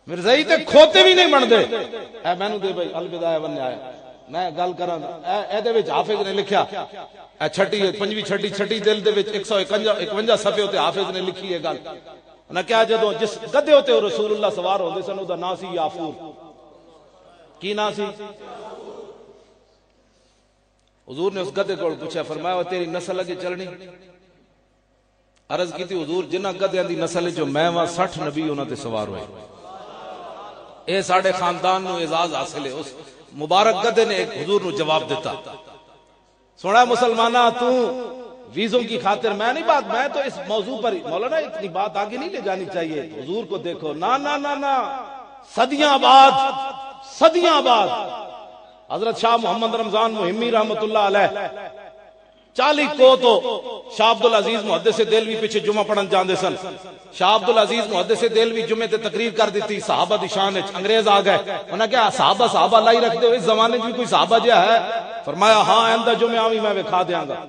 مرزائی تے کھوتے بھی نہیں بن دے۔ اے مینوں دے بھائی الوداع ون آیا میں گل کراں، اے دے وچ حافظ نے لکھیا، اے چھٹی پنجویں چھٹی دل دے وچ 151 صفحے تے حافظ نے لکھی ہے گل نہ کیا جدوں جس گدھے تے رسول اللہ سوار ہوندے سن او دا نام سی یافور۔ کی نام سی؟ حضور نے اس گدھے کو پوچھا، فرمایا تیری نسل اگے چلنی؟ عرض کی تھی حضور جنہ گدھیاں دی نسل جو میں وا 60 نبی انہاں تے سوار ہوئے، اے ساڈے خاندان نو اعزاز حاصل ہے۔ اس مبارک گدھے نے ایک حضور نو جواب دیتا، سونا مسلمانہ تو ویزوں کی خاطر میں نہیں بات، میں تو اس موضوع پر مولانا اتنی بات آگے نہیں لے جانی چاہیے، حضور کو دیکھو نا نا نا نا صدیاں بعد حضرت شاہ محمد رمضان مہمی رحمت اللہ علیہ 40 کو تو شاہ عبدالعزیز محدث دہلوی پیچھے جمعہ پڑھن جاندے سن، شاہ عبدالعزیز محدث دہلوی جمعے تے تقریر کر دیتی، صحابہ دی شان وچ انگریز آ گئے، انہاں کہا صحابہ لائی رکھ دے، اس زمانے میں کوئی صحابہ جہا ہے؟ فرمایا ہاں آئندہ جمعے آویں میں وکھا دیاں گا۔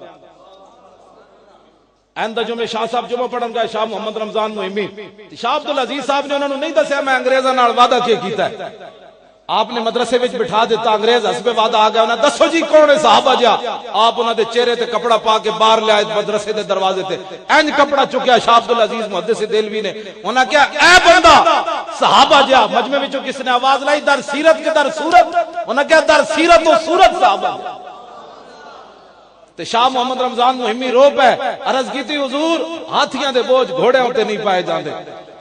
آئندہ جمعے شاہ صاحب جمعہ پڑھن گئے، شاہ محمد رمضان مہمی، شاہ عبدالعزیز صاحب نے انہوں نے نہیں دسیا میں انگریزاں نال وعدہ کیتا ہے، آپ نے مدرسے وچ بٹھا دیتا، انگریز حسب وعدہ آ گیا، انہاں دسو جی کون ہے صحابہ جا، آپ انہاں دے چہرے تے کپڑا پا کے باہر لے آئے مدرسے دے دروازے تے، انج کپڑا چکیا شاہ عبدالعزیز محدث دہلوی نے، انہاں کہا اے بندہ صحابہ جا، مجمع وچوں کس نے آواز لائی در سیرت کے در صورت، انہاں کہا در سیرت و صورت صحابہ جا۔ تے شاہ محمد رمضان مہمی رو پے، عرض کی تھی حضور ہاتھیاں دے بوجھ گھوڑے ہوتے نہیں پائے جاندے،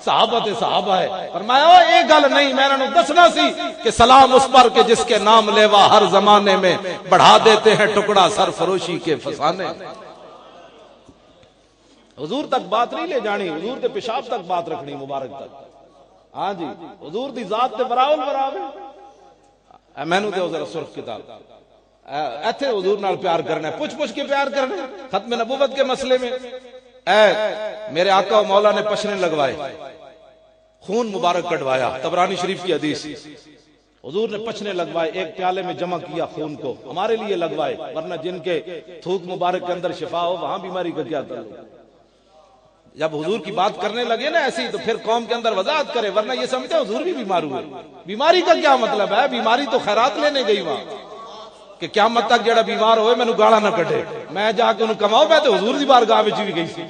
صحابہ تے صحابہ ہے۔ فرمایا ایک گل نہیں میں انہوں دسنا سی کہ سلام اس پر کہ جس کے نام لیوا ہر زمانے میں بڑھا دیتے ہیں ٹکڑا سرفروشی کے فسانے۔ حضور تک بات نہیں لے جانی، حضور دے پیشاب تک بات رکھنی مبارک تک، ہاں جی حضور دی ذات تے براول براوے۔ میں نے دے ذرا سرخ کتاب ایتھے حضور نال پیار کرنا ہے، پوچھ کے پیار کرنا ہے، ختم نبوت کے مسئلے میں اے میرے آقا و مولا نے پشنے لگوائے، خون مبارک کٹوایا، طبرانی شریف کی حدیث، حضور نے پچھنے لگوائے، ایک پیالے میں جمع کیا خون کو، ہمارے لیے لگوائے، ورنہ جن کے تھوک مبارک کے اندر شفا ہو وہاں بیماری کا کیا تعلق۔ جب حضور کی بات کرنے لگے نا ایسی تو پھر قوم کے اندر وضاحت کرے، ورنہ یہ سمجھتے حضور بھی بیمار ہوئے، بیماری کا کیا مطلب ہے؟ بیماری تو خیرات لینے گئی وہاں کہ قیامت تک جڑا بیمار ہوئے مینوں گالا نہ کٹے، میں جا کے انہوں کماؤ، میں تو حضور دی بارگاہ وچ بھی گئی سی۔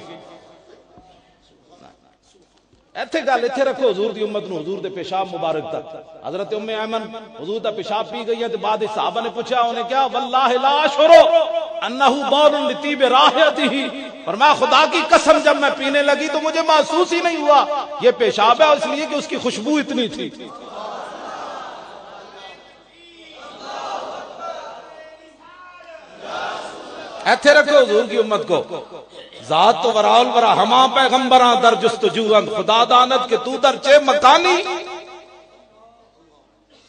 ایتھے گل ایتھے رکھو حضور دی امت نو، حضور دے پیشاب مبارک تک۔ حضرت ام ایمن حضور دا پیشاب پی گئی ہے تو بعد صحابہ نے پوچھا، انہیں کیا واللہ لا اشعر انہ بول لطیب رائحتہ، فرمایا خدا کی قسم جب میں پینے لگی تو مجھے محسوس ہی نہیں ہوا یہ پیشاب ہے، اس لیے کہ اس کی خوشبو اتنی تھی۔ ایتھے رکھو حضور کی امت کو، ذات تو وراول ورا ہما پیغمبراں در جستجوان خدا دانت کہ تو در چے مکانی۔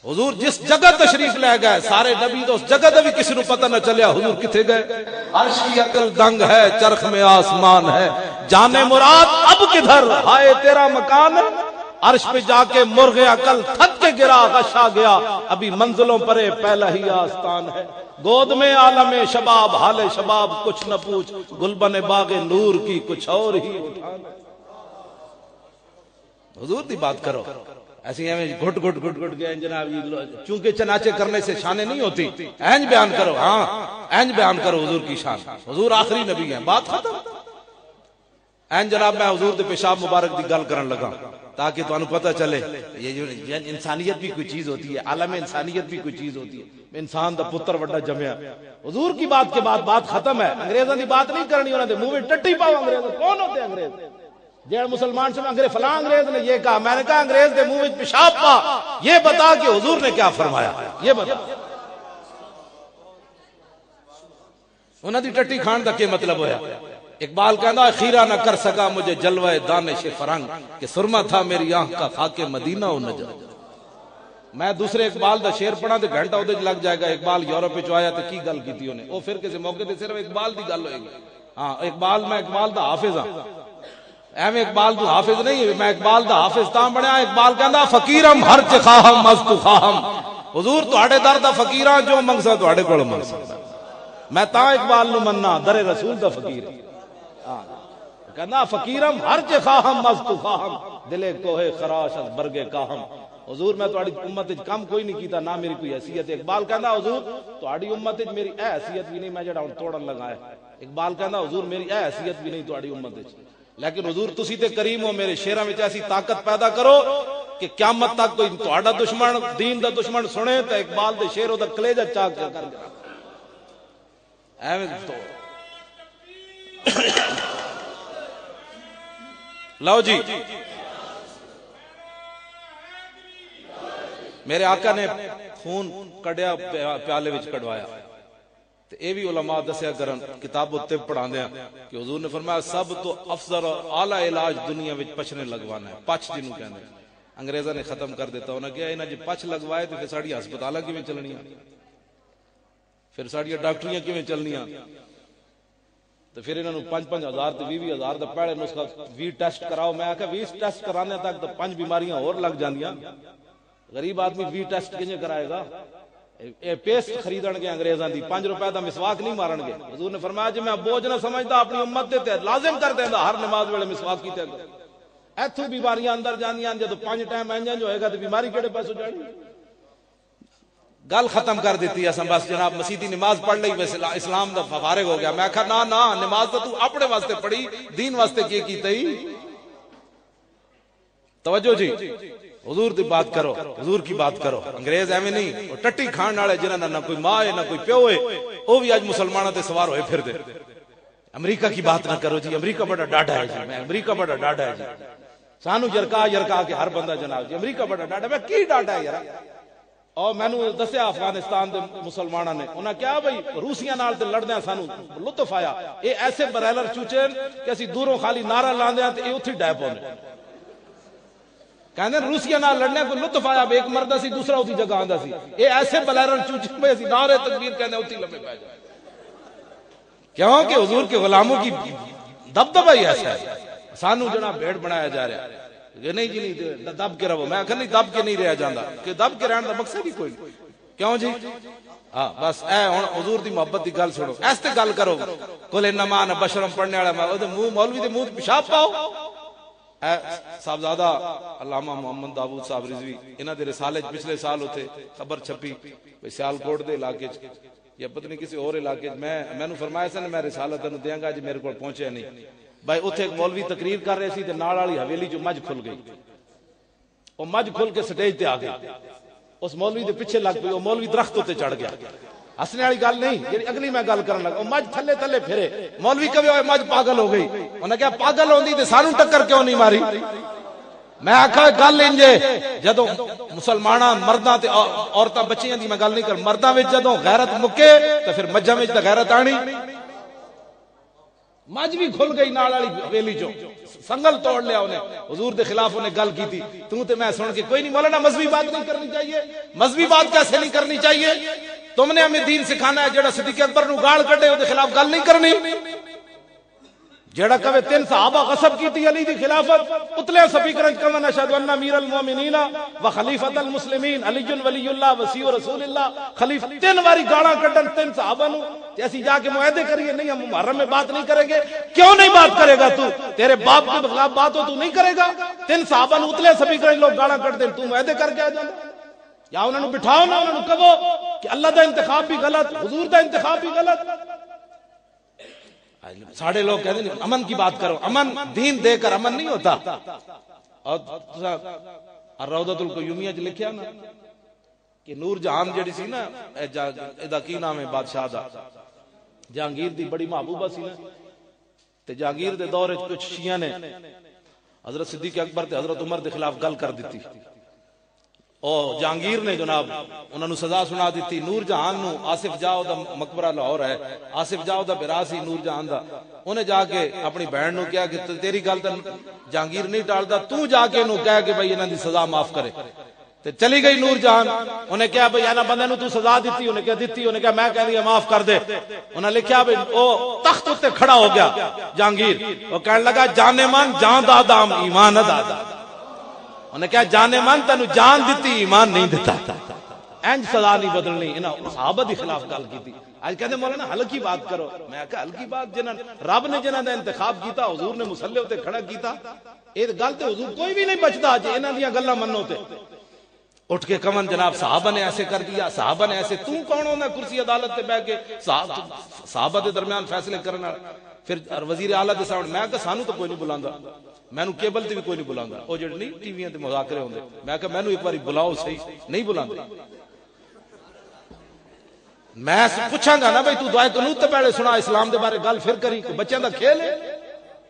حضور جس جگہ تشریف لے گئے سارے نبی تو اس جگہ بھی کسی نو پتہ نہ چلیا حضور کتھے گئے۔ عرش کی عقل دنگ ہے، چرخ میں آسمان ہے، جانے مراد اب کدھر ہائے تیرا مکان۔ عرش پہ جا کے مرغ عقل تھک کے گرا غشا گیا، ابھی منزلوں پرے پہلا ہی آستان ہے۔ گود میں عالم شباب حال شباب کچھ نہ پوچھ، گلبن باغ نور کی کچھ اور ہی اٹھان۔ حضور دی بات کرو، ایسی ہمیں گھٹ گئے جناب، چونکہ چناچے کرنے سے شانیں نہیں ہوتی، اینج بیان کرو، ہاں اینج بیان کرو حضور کی شان، حضور آخری نبی ہیں، بات ختم۔ این جناب میں حضور دے پیشاب مبارک دی گل کرن لگا تاکہ تانوں پتہ چلے یہ جو انسانیت بھی کوئی چیز ہوتی ہے، عالم انسانیت بھی کوئی چیز ہوتی ہے، انسان دا پتر وڈا جمیا۔ حضور کی بات کے بعد بات ختم ہے، انگریزاں دی بات نہیں کرنی، انہاں دے منہ میں ٹٹی پاؤ۔ انگریز کون ہوتے ہیں؟ انگریز جیڑ مسلمان سے انگریز فلاں انگریز نے یہ کہا، میں نے کہا انگریز دے منہ میں پیشاب پا، یہ بتا کہ حضور نے کیا فرمایا، یہ بتا۔ انہاں دی ٹٹی کھان دا کیا مطلب ہویا؟ اقبال کہنا خیرہ نہ کر سکا مجھے جلوہ دانش فرنگ، کہ سرما تھا میری آنکھ کا خاک مدینہ و نجا۔ میں دوسرے اقبال دا شعر پڑھا تے گھنٹہ اودے لگ جائے گا۔ اقبال یورپ وچ آیا تے کی گل کیتی انہیں، او پھر کسے موقع تے صرف اقبال دی گل ہوئے گی، ہاں اقبال میں اقبال دا حافظ ہاں ایویں اقبال تو حافظ نہیں میں اقبال دا حافظ تاں بنیا اقبال کہندا فقیرم ہر چ خواہم مست خواہم حضور تواڈے در دا فقیراں جو منگسا تواڈے کول منگ سکدا میں تاں اقبال نو مننا در رسول دا فقیر ہاں کہندا فقیرم ہر چ خواہم مست خواہم دلے کوہ خراش از برگے کاہم حضور میں تواڈی امت وچ کم کوئی نہیں کیتا نہ میری کوئی حیثیت اقبال کہندا حضور تواڈی امت وچ میری اے حیثیت بھی نہیں میں جڑا توڑن لگا ہے اقبال کہندا حضور میری اے حیثیت بھی نہیں تواڈی امت وچ لیکن حضور تسی تے کریم ہو میرے شیراں وچ ایسی طاقت پیدا کرو کہ قیامت تک کوئی تہاڈا دشمن دین دا دشمن سنے تے اقبال دے شعر دا کلیجہ چاک کر کے ایویں تو لو جی میرے آقا نے خون کڈیا پیالے وچ کڈوایا تے اے بھی علماء دسیا کرن کتاب تے پڑھاندے ہیں کہ حضور نے فرمایا سب تو افضل اور اعلی علاج دنیا وچ پچھنے لگوانا ہے پچھ جنوں کہندے انگریزاں نے ختم کر دیتا انہاں کہیا انہاں جے پچھ لگوائے تے پھر ساڈی ہسپتالاں کیویں چلنیاں پھر ساڈی ڈاکٹریاں کیویں چلنیاں تو پھر انہوں 5,000 تے 20,000 دا پہلے نسخہ 20 ٹیسٹ کراؤ میں آکھا 20 ٹیسٹ کرانے تک تو 5 بیماریاں اور لگ جاندیاں غریب آدمی 20 ٹیسٹ کیجے کرائے گا اے پیسٹ خریدن گے انگریزاں دی 5 روپے دا مسواک نہیں مارن گے حضور نے فرمایا جی میں بوجھ نہ سمجھدا اپنی امت دے تے لازم کر دیندا ہر نماز ویلے مسواک کیتے ایتھو بیماریاں اندر جاندیاں جدوں 5 ٹائم انجن جو ہوئے گا تے بیماری کیڑے پاسو جانی گل ختم کر دیتی اساں بس جناب مسیدی نماز پڑھ لئی ویسے اسلام دا فارغ ہو گیا میں کہا نا نماز تو اپنے واسطے پڑھی دین واسطے کی کیتی توجہ جی حضور دی بات کرو حضور کی بات کرو انگریز ایویں نہیں وہ ٹٹی کھان والے جنہاں نہ کوئی ماں ہے نہ کوئی پیو ہے وہ بھی اج مسلماناں تے سوار ہوئے پھر دے امریکہ کی بات نہ کرو جی امریکہ بڑا ڈاڈا ہے جی میں امریکہ بڑا ڈاڈا ہے جی سانو جرکا کے ہر بندہ جناب جی امریکہ بڑا ڈاڈا میں کی ڈاڈا ہے یار اور میں نے دسیا افغانستان دے مسلماناں نے انہاں کیا بھئی روسیاں نال تے لڑدیاں سانو لطف آیا اے ایسے برائلر چوچے کہ اسی دوروں خالی نعرہ لاندیاں تے اے اوتھی ڈے پوندے کہندے روسیاں نال لڑنے کو لطف آیا ایک مرد سی دوسرا اوتھی جگہ آندا سی اے ایسے برائلر چوچے بھئی اسی نعرے تکبیر کہندے اوتھی لمبے پے جائے کیوں کہ حضور کے غلاموں کی دبدبہ ہی ایسا ہے سانو جناب بھیڑ بنایا جا رہا ہے کہ نہیں جی نہیں دب کے رہو میں آخر نہیں دب کے نہیں رہا جاندہ کہ دب کے رہن دا مقصد ہی کوئی کیوں جی ہاں بس اے حضور دی محبت دی گل سنو ایسے گل کرو کل انما انا بشرم پڑھنے والا مولوی دے منہ پیشاب پاؤ اے صاحبزادہ علامہ محمد داؤد صاحب رضوی انہاں دے رسالے پچھلے سال ہوتے خبر چھپی سیالکوٹ دے علاقے یا پتہ نہیں کسی اور علاقے میں نے فرمایا سن میں رسالہ تینوں دیاں گا جی میرے کو پہنچے نہیں بھائی اتنے ایک مولوی تقریر کر رہے سی تے نال والی حویلی جو مجھ کھل گئی وہ مجھ کھل کے سٹیج تے آ گئی اس مولوی دے پیچھے لگ پئی وہ مولوی درخت تے چڑھ گیا ہسنے والی گل نہیں جی اگلی میں گل کرن لگا وہ مجھ تھلے تھلے پھرے مولوی کہے مجھ پاگل ہو گئی انہاں کہا پاگل ہوندی تے سانو ٹکر کیوں نہیں ماری میں آکھا گل انجے جدوں مسلماناں مرداں تے عورتاں بچیاں دی میں گل نہیں کر مرداں وچ جدوں غیرت مکے تے پھر مجھاں وچ تے غیرت آنی مجھ بھی کھل گئی نال والی حویلی چوں سنگل توڑ لیا انہیں حضور دے خلاف انہیں گل کی تھی تو تے میں سن کے کوئی نہیں مولانا مذہبی بات نہیں کرنی چاہیے مذہبی بات کیسے نہیں کرنی چاہیے تم نے ہمیں دین سکھانا ہے جڑا صدیق اکبر نو گال کڈے او دے خلاف گل نہیں کرنی جڑا کہے 3 صحابہ غصب کیتی علی دی خلافت اتلے سپیکر وچ کہنا اشہد ان امیر المومنین و خلیفۃ المسلمین علی ولی اللہ وصی رسول اللہ خلیفہ 3 واری گالاں کڈن 3 صحابہ نو جیسی جا کے معاہدے کریے نہیں ہم محرم میں بات نہیں کریں گے کیوں نہیں بات کرے گا تو تیرے باپ کے خلاف بات ہو تو نہیں کرے گا 3 صحابہ نو اتلے سپیکر وچ لوگ گالاں کڈ دین تو معاہدے کر کے آ جاندا یا انہاں نو بٹھاؤ نا انہاں نو کہو کہ اللہ دا انتخاب بھی غلط حضور دا انتخاب بھی غلط ساڑھے لوگ کہتے ہیں امن کی بات کرو امن دین دے کر امن نہیں ہوتا اور روضۃ القیومیہ جو لکھیا نا کہ نور جہان جڑی سی نا ایدا کی نام ہے بادشاہ دا جہانگیر دی بڑی محبوبہ سی نا تے جہانگیر دے دور وچ کچھ شیعہ نے حضرت صدیق اکبر تے حضرت عمر دے خلاف گل کر دیتی اور جہانگیر نے جناب انہوں نے سزا سنا دیتی نور جہان نو آصف جاؤ دا مقبرہ لاہور ہے آصف جاؤ دا براسی نور جہان دا انہیں جا کے اپنی بہن نو کہا کہ تیری گل تے جہانگیر نہیں ٹالدا تو جا کے انہوں کہہ کہ بھائی انہاں دی سزا معاف کرے تے چلی گئی نور جہان. انہیں کہا بھئی اینا بندے نو تو سزا دیتی؟ انہیں کہا دیتی. انہیں کہا میں کہہ دیا معاف کر دے. انہیں لکھیا بھئی او تخت تے کھڑا ہو گیا جہانگیر. وہ کہنے لگا جانے من جان دادام ایمان دادا. انہیں کہا جانے من تینو جان دیتی ایمان نہیں دیتا. اینج سزا نہیں بدلنی. انہیں صحابہ دی خلاف گل کی تھی. آج کہتے مولانا ہلکی بات کرو. میں کہا ہلکی بات جنہاں رب نے جنہاں دا انتخاب کیتا حضور نے مسلح تے کھڑا کیتا. یہ گل تے حضور کوئی بھی نہیں بچتا جی انہاں دیاں گلاں منو تے. اٹھ کے کمن جناب صحابہ نے ایسے کر دیا, صحابہ نے ایسے. تو کون ہونا کرسی عدالت تے بیٹھ کے صحابہ دے درمیان فیصلے کرنا؟ پھر وزیر اعلیٰ دے سامنے میں کہا سانو تو کوئی نہیں بلاندا, مینوں کیبل تے بھی کوئی نہیں بلاندا. او جڑے نہیں ٹی ویاں تے مذاکرے ہوندے, میں کہا مینوں ایک باری بلاؤ صحیح. نہیں بلاندے. میں پوچھاں گا نا بھئی تو دعائے قنوت تے پہلے سنا اسلام دے بارے گل پھر کری. کوئی بچیاں دا کھیل ہے؟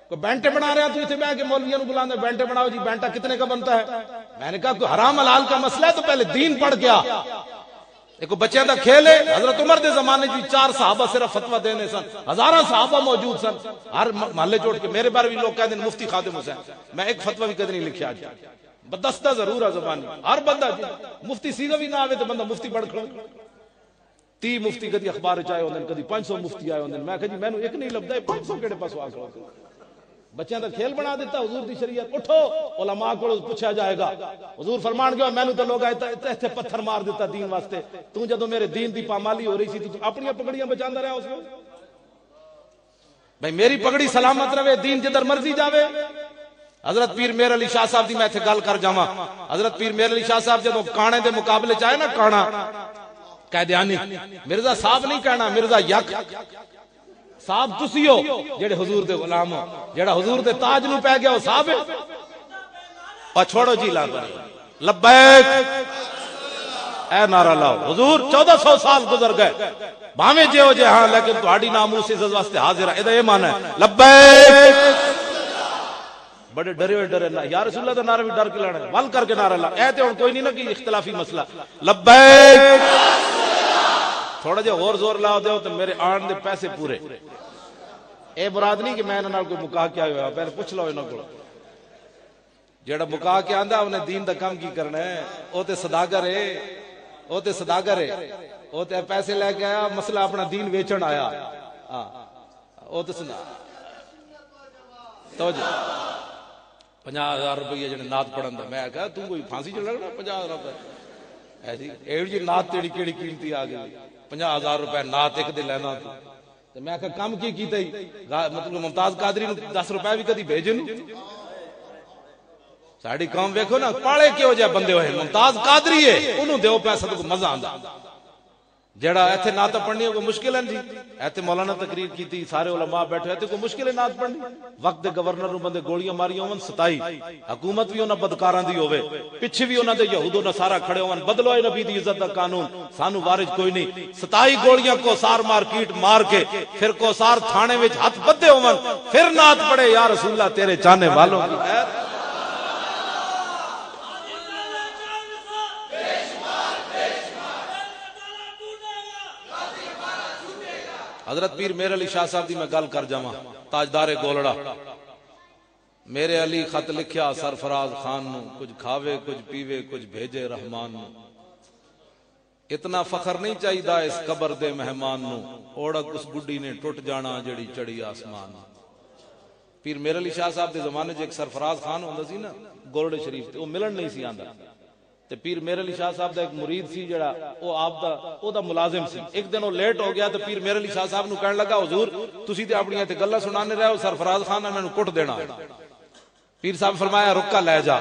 کوئی بینٹے بنا رہا تو اتنے بیٹھ کے مولویوں کو بلانا بینٹے بناؤ جی. بینٹا کتنے کا بنتا ہے؟ میں نے کہا کوئی حرام حلال کا مسئلہ ہے تو پہلے دین پڑھ گیا. ایک بچیاں دا کھیل ہے. حضرت عمر دے زمانے جی 4 صحابہ صرف فتویٰ دینے سن, ہزاراں صحابہ موجود سن. ہر محلے جوڑ کے میرے بارے بھی لوگ کہتے ہیں مفتی خادم حسین. میں ایک فتویٰ بھی کدی نہیں لکھیا آج. بدستہ ضرور ہے زبانی. ہر بندہ جی مفتی سیدھا بھی نہ آوے تو بندہ مفتی پڑھ کھڑو. 30 مفتی کدی اخبار چ آئے ہوندے, کدی 500 مفتی آئے ہوندے. میں کہا جی مینوں ایک نہیں لبدا 500 کیڑے پاسوں آ کھڑو. بچیاں دا کھیل بنا دیتا حضور دی شریعت. اٹھو علماء کو پوچھا جائے گا. حضور فرمان گیا مینوں تے لوگ ایتھے پتھر مار دیتا دین واسطے. تو جدوں میرے دین دی پامالی ہو رہی سی تو اپنی پگڑیاں بچاندا رہا اس وقت. بھائی میری پگڑی سلامت رہے, دین جدھر مرضی جاوے. حضرت پیر میر علی شاہ صاحب دی میں ایتھے گل کر جاواں. حضرت پیر میر علی شاہ صاحب جدوں کانے دے مقابلے چ آئے نا, کانا قائدیانی, مرزا صاحب نہیں کہنا, مرزا یک صاحب تسی ہو جڑے حضور دے غلام ہو. جڑا حضور دے تاج نو پہ گیا وہ صاحب ہے. اور چھوڑو جی لا کر لبیک اے نعرہ لاؤ. حضور 1400 سال گزر گئے بھاویں جے ہو جے ہاں, لیکن تہاڈی ناموس عزت واسطے حاضر ہے. اے مانا ہے لبیک. بڑے ڈرے ہوئے ڈرے یا رسول اللہ دا نعرہ بھی ڈر کے لانا ول کر کے نعرہ لا. اے تے ہن کوئی نہیں نا کہ اختلافی مسئلہ. لبیک تھوڑا جہا اور زور لاؤ دیو تو میرے آن دے پیسے پورے. اے مراد نہیں کہ میں انہاں نال کوئی مکا کے آیا ہوا, پہلے پوچھ لو انہاں کو. جیڑا مکا کے آندا انہیں دین دا کام کی کرنا ہے. او تے صداگر ہے, او تے صداگر ہے, او تے پیسے لے کے آیا, مسئلہ اپنا دین ویچن آیا. ہاں او تے سنا توجہ 50,000 روپیہ جڑے نعت پڑھن دا. میں کہا تو کوئی پھانسی چ لگنا 50,000 روپے ایسی ایڑ جی نعت تیری کیڑی قیمتی آ گئی. 50,000 روپے نعت ایک دے لینا. تو میں کہا کم کی کیتا ہی مطلب ممتاز قادری نو 10 روپے بھی کدی بھیجے نہیں. ساڈی قوم ویکھو نا پاڑے کیو جے بندے ہوئے. ممتاز قادری ہے انہوں دیو پیسہ تو مزہ آندا. جڑا ایتھے نعت پڑھنی کوئی مشکل ہے جی. ایتھے مولانا تقریر کیتی, سارے علماء بیٹھے, ایتھے کوئی مشکل ہے نعت پڑھنی. وقت دے گورنر نو بندے گولیاں ماریاں ہون 27, حکومت بھی انہاں بدکاراں دی ہوے, پیچھے بھی انہاں دے یہود و نصارا کھڑے ہون. بدلو اے نبی دی عزت دا قانون, سانو وارث کوئی نہیں. 27 گولیاں کو سار مارکیٹ مار کے پھر کو سار تھانے وچ ہاتھ بدے ہون, پھر نعت پڑھے یا رسول اللہ تیرے چاہنے والوں کی خیر. حضرت پیر میرے علی شاہ صاحب دی میں گل کر جاواں, تاجدار گولڑا. میرے علی خط لکھیا سرفراز خان نو, کچھ کھاوے کچھ پیوے کچھ بھیجے رحمان نو. اتنا فخر نہیں چاہیدا اس قبر دے مہمان نو, اوڑک اس گڈی نے ٹوٹ جانا جڑی چڑھی آسمان. پیر میرے علی شاہ صاحب دے زمانے ایک سرفراز خان ہوندا سی نا گولڑے شریف تے, او ملن نہیں سی آندا. تے پیر میرے علی شاہ صاحب دا ایک مرید سی جڑا او آپ دا او دا ملازم سی. ایک دن او لیٹ ہو گیا تے پیر میرے علی شاہ صاحب نو کہن لگا حضور تسی تے اپنی تے گلاں سنانے رہے ہو, سرفراز خان نے مینوں کٹ دینا. پیر صاحب فرمایا رکا لے جا,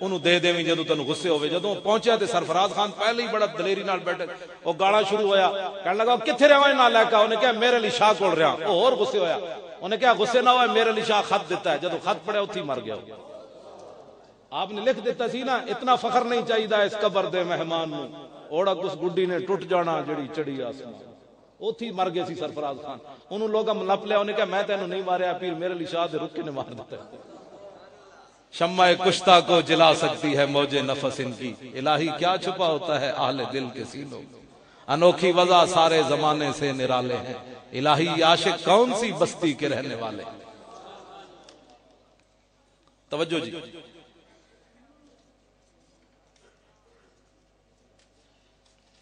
اونوں دے دیویں جدوں تینوں غصے ہوے. جدوں پہنچیا تے سرفراز خان پہلے ہی بڑا دلیری نال بیٹھے, او گالا شروع ہویا. کہن لگا کتھے رہواں نہ لے کے. اونے کہا میرے علی شاہ کول رہا. او اور غصے ہویا. اونے کہا غصے نہ ہوئے, میرے علی شاہ خط دیتا ہے. جدوں خط پڑھیا اوتھے مر گیا. آپ نے لکھ دیتا سی نا اتنا فخر نہیں چاہیدا اس قبر دے مہمان نو, اوڑک اس گڈی نے ٹوٹ جانا جڑی چڑھی آسمان. اوتھی مر گئے سی سرفراز خان. انہوں لوگا نپ لیا, انہیں کہا میں تینوں نہیں ماریا, پیر میرے علی شاہ دے رکے نے مار دیتا ہے. شمع کشتہ کو جلا سکتی ہے موج نفس ان کی, الہی کیا چھپا ہوتا ہے اہل دل کے سینوں. انوکھی وضع سارے زمانے سے نرالے ہیں, الہی عاشق کون سی بستی کے رہنے والے. توجہ جی.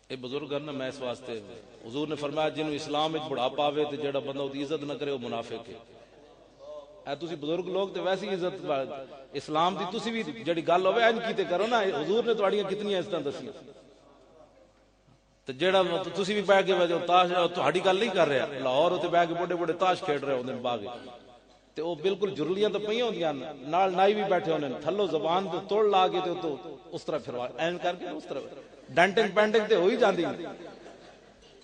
یہ بزرگ نا میں اس واسطے حضور نے فرمایا جنہوں اسلام وچ بڑھاپا آوے تے جیڑا بندہ دی عزت نہ کرے وہ منافق ہے. اے تسی بزرگ لوگ تے ویسی عزت اسلام دی تسی بھی جڑی گل ہوے انج کیتے کرو نا. حضور نے تواڈیاں کتنی عزتاں دسیاں تے جیڑا تسی بھی بیٹھ کے وجہ تاش تہاڈی گل نہیں کر رہا لاہور تے بیٹھ کے بڑے بڑے تاش کھیڈ رہے ہوندے باغ تے او بالکل جرلیاں تے پئیاں ہوندیاں نال نائی بھی بیٹھے ہوندے تھلو زبان تے توڑ لا کے تے تو اس طرح پھروا این کر کے اس طرح ڈنٹنگ پینٹنگ تے ہوئی جاندی.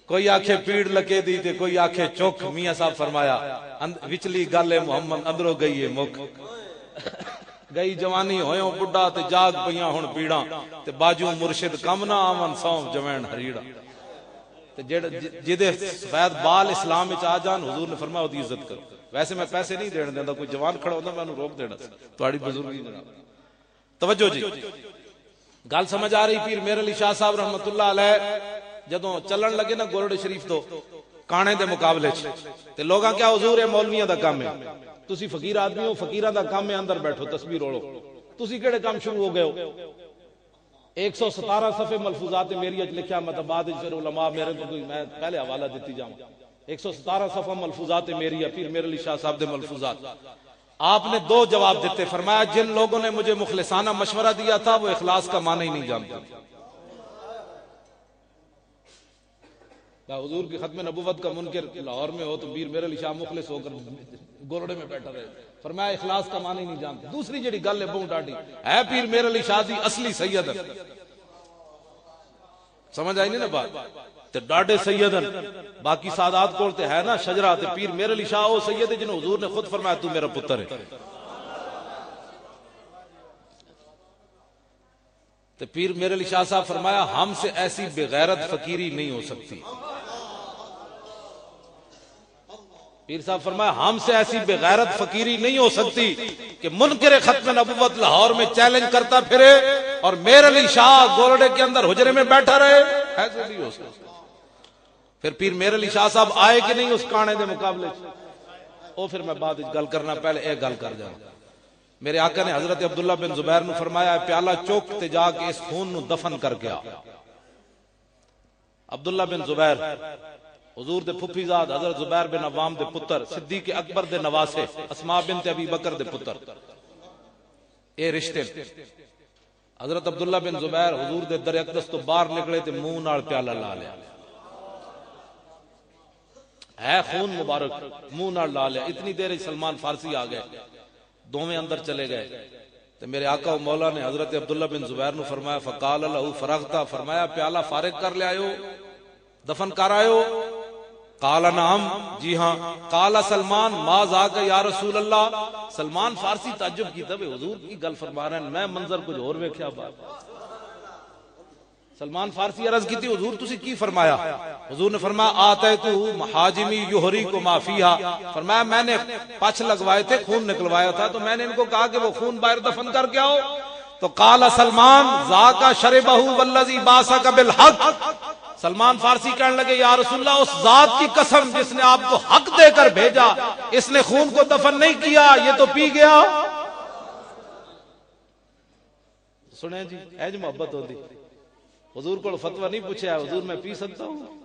کوئی آکھے پیڑ لگے دی تے کوئی آکھے چوک. میاں صاحب فرمایا وچلی گل ہے محمد اندروں گئی ہے مک گئی جوانی ہویوں بڈھا تے جاگ پئیاں ہن پیڑاں تے باجو مرشد کم نہ آون سونف جوین ہریڑا. تے جدے سفید بال اسلام وچ آ جان حضور نے فرمایا اودی عزت کرو. ویسے میں پیسے نہیں دین دیندا کوئی جوان کھڑا ہوندا میں انہوں روک دینا تہاڈی بزرگی جناب. توجہ جی گل سمجھ آ رہی. پیر میر علی شاہ صاحب رحمت اللہ علیہ جدوں چلن لگے نا گولڑے شریف تو کانے دے مقابلے چ تے لوگاں کیا حضور ہے مولویاں دا کام ہے تسی فقیر آدمی ہو فقیراں دا کام ہے اندر بیٹھو تسبیح روڑو. تسی کیڑے کام شروع ہو گئے ہو. 117 صفحے ملفوظات میری اچ لکھیا مطلب بعد پھر علماء میرے کو میں پہلے حوالہ دیتی جاؤں. 117 صفحہ ملفوظات میری پیر میر علی شاہ صاحب دے ملفوظات. آپ نے 2 جواب دیتے. فرمایا جن لوگوں نے مجھے مخلصانہ مشورہ دیا تھا وہ اخلاص کا معنی ہی نہیں جانتے. حضور کی ختم نبوت کا منکر لاہور میں ہو تو پیر میر علی شاہ مخلص ہو کر گولڑے میں بیٹھا رہے. فرمایا اخلاص کا معنی نہیں جانتے. دوسری جڑی گل ہے بہت ڈاڈی ہے پیر میر علی شاہ دی اصلی سید سمجھ آئی نہیں نا بات تے ڈاڈے سیدن باقی سادات کول تے ہے نا شجرا تے پیر میر علی شاہ او سید جن حضور نے خود فرمایا تو میرا پتر ہے. تے پیر میر علی شاہ صاحب فرمایا ہم سے ایسی بغیرت فقیری نہیں ہو سکتی. پیر صاحب فرمایا ہم سے ایسی بغیرت فقیری نہیں ہو سکتی کہ منکر ختم نبوت لاہور میں چیلنج کرتا پھرے اور میر علی شاہ گولڑے کے اندر حجرے میں بیٹھا رہے. ایسے نہیں ہو سکتا. پھر پیر میر علی شاہ صاحب آئے کہ نہیں اس کانے دے مقابلے او پھر میں بعد گل کرنا پہلے ایک گل کر جانا. میرے آقا نے حضرت عبداللہ بن زبیر نو فرمایا پیالہ چوک تے جا کے اس خون نو دفن کر کے آ. عبداللہ بن زبیر حضور دے پھپھی زاد حضرت زبیر بن عوام دے پتر صدیق اکبر دے نواسے اسماء بنت ابی بکر دے پتر اے رشتے. حضرت عبداللہ بن زبیر حضور دے در اقدس تو باہر نکلے تے منہ نال پیالہ لا لیا ہے خون مبارک منہ نال لا لیا. اتنی دیر سلمان فارسی آ گئے دوویں اندر چلے گئے تے میرے آقا و مولا نے حضرت عبداللہ بن زبیر نو فرمایا فقال له فرغتا فرمایا پیالہ فارغ کر لے آئے ہو دفن کر آئے ہو. قال نعم جی ہاں. قال سلمان ما ذاک یا رسول اللہ. سلمان فارسی تعجب کیتا بے حضور کی گل فرما رہے ہیں میں منظر کچھ اور ویکھیا. بات سلمان فارسی عرض کی تھی حضور تسی کی فرمایا. حضور نے فرمایا آتیتو محاجمی یحری کو ما فیہا. فرمایا میں نے پچھ لگوائے تھے خون نکلوایا تھا تو میں نے ان کو کہا کہ وہ خون باہر دفن کر کے آؤ. تو قال سلمان ذاک شربہ والذی باسک بالحق. سلمان فارسی کہنے لگے یا رسول اللہ اس ذات کی قسم جس نے آپ کو حق دے کر بھیجا اس نے خون کو دفن نہیں کیا یہ تو پی گیا. سنیں جی اے جو محبت ہوتی. حضور کو فتویٰ نہیں پوچھا ہے حضور میں پی سکتا ہوں.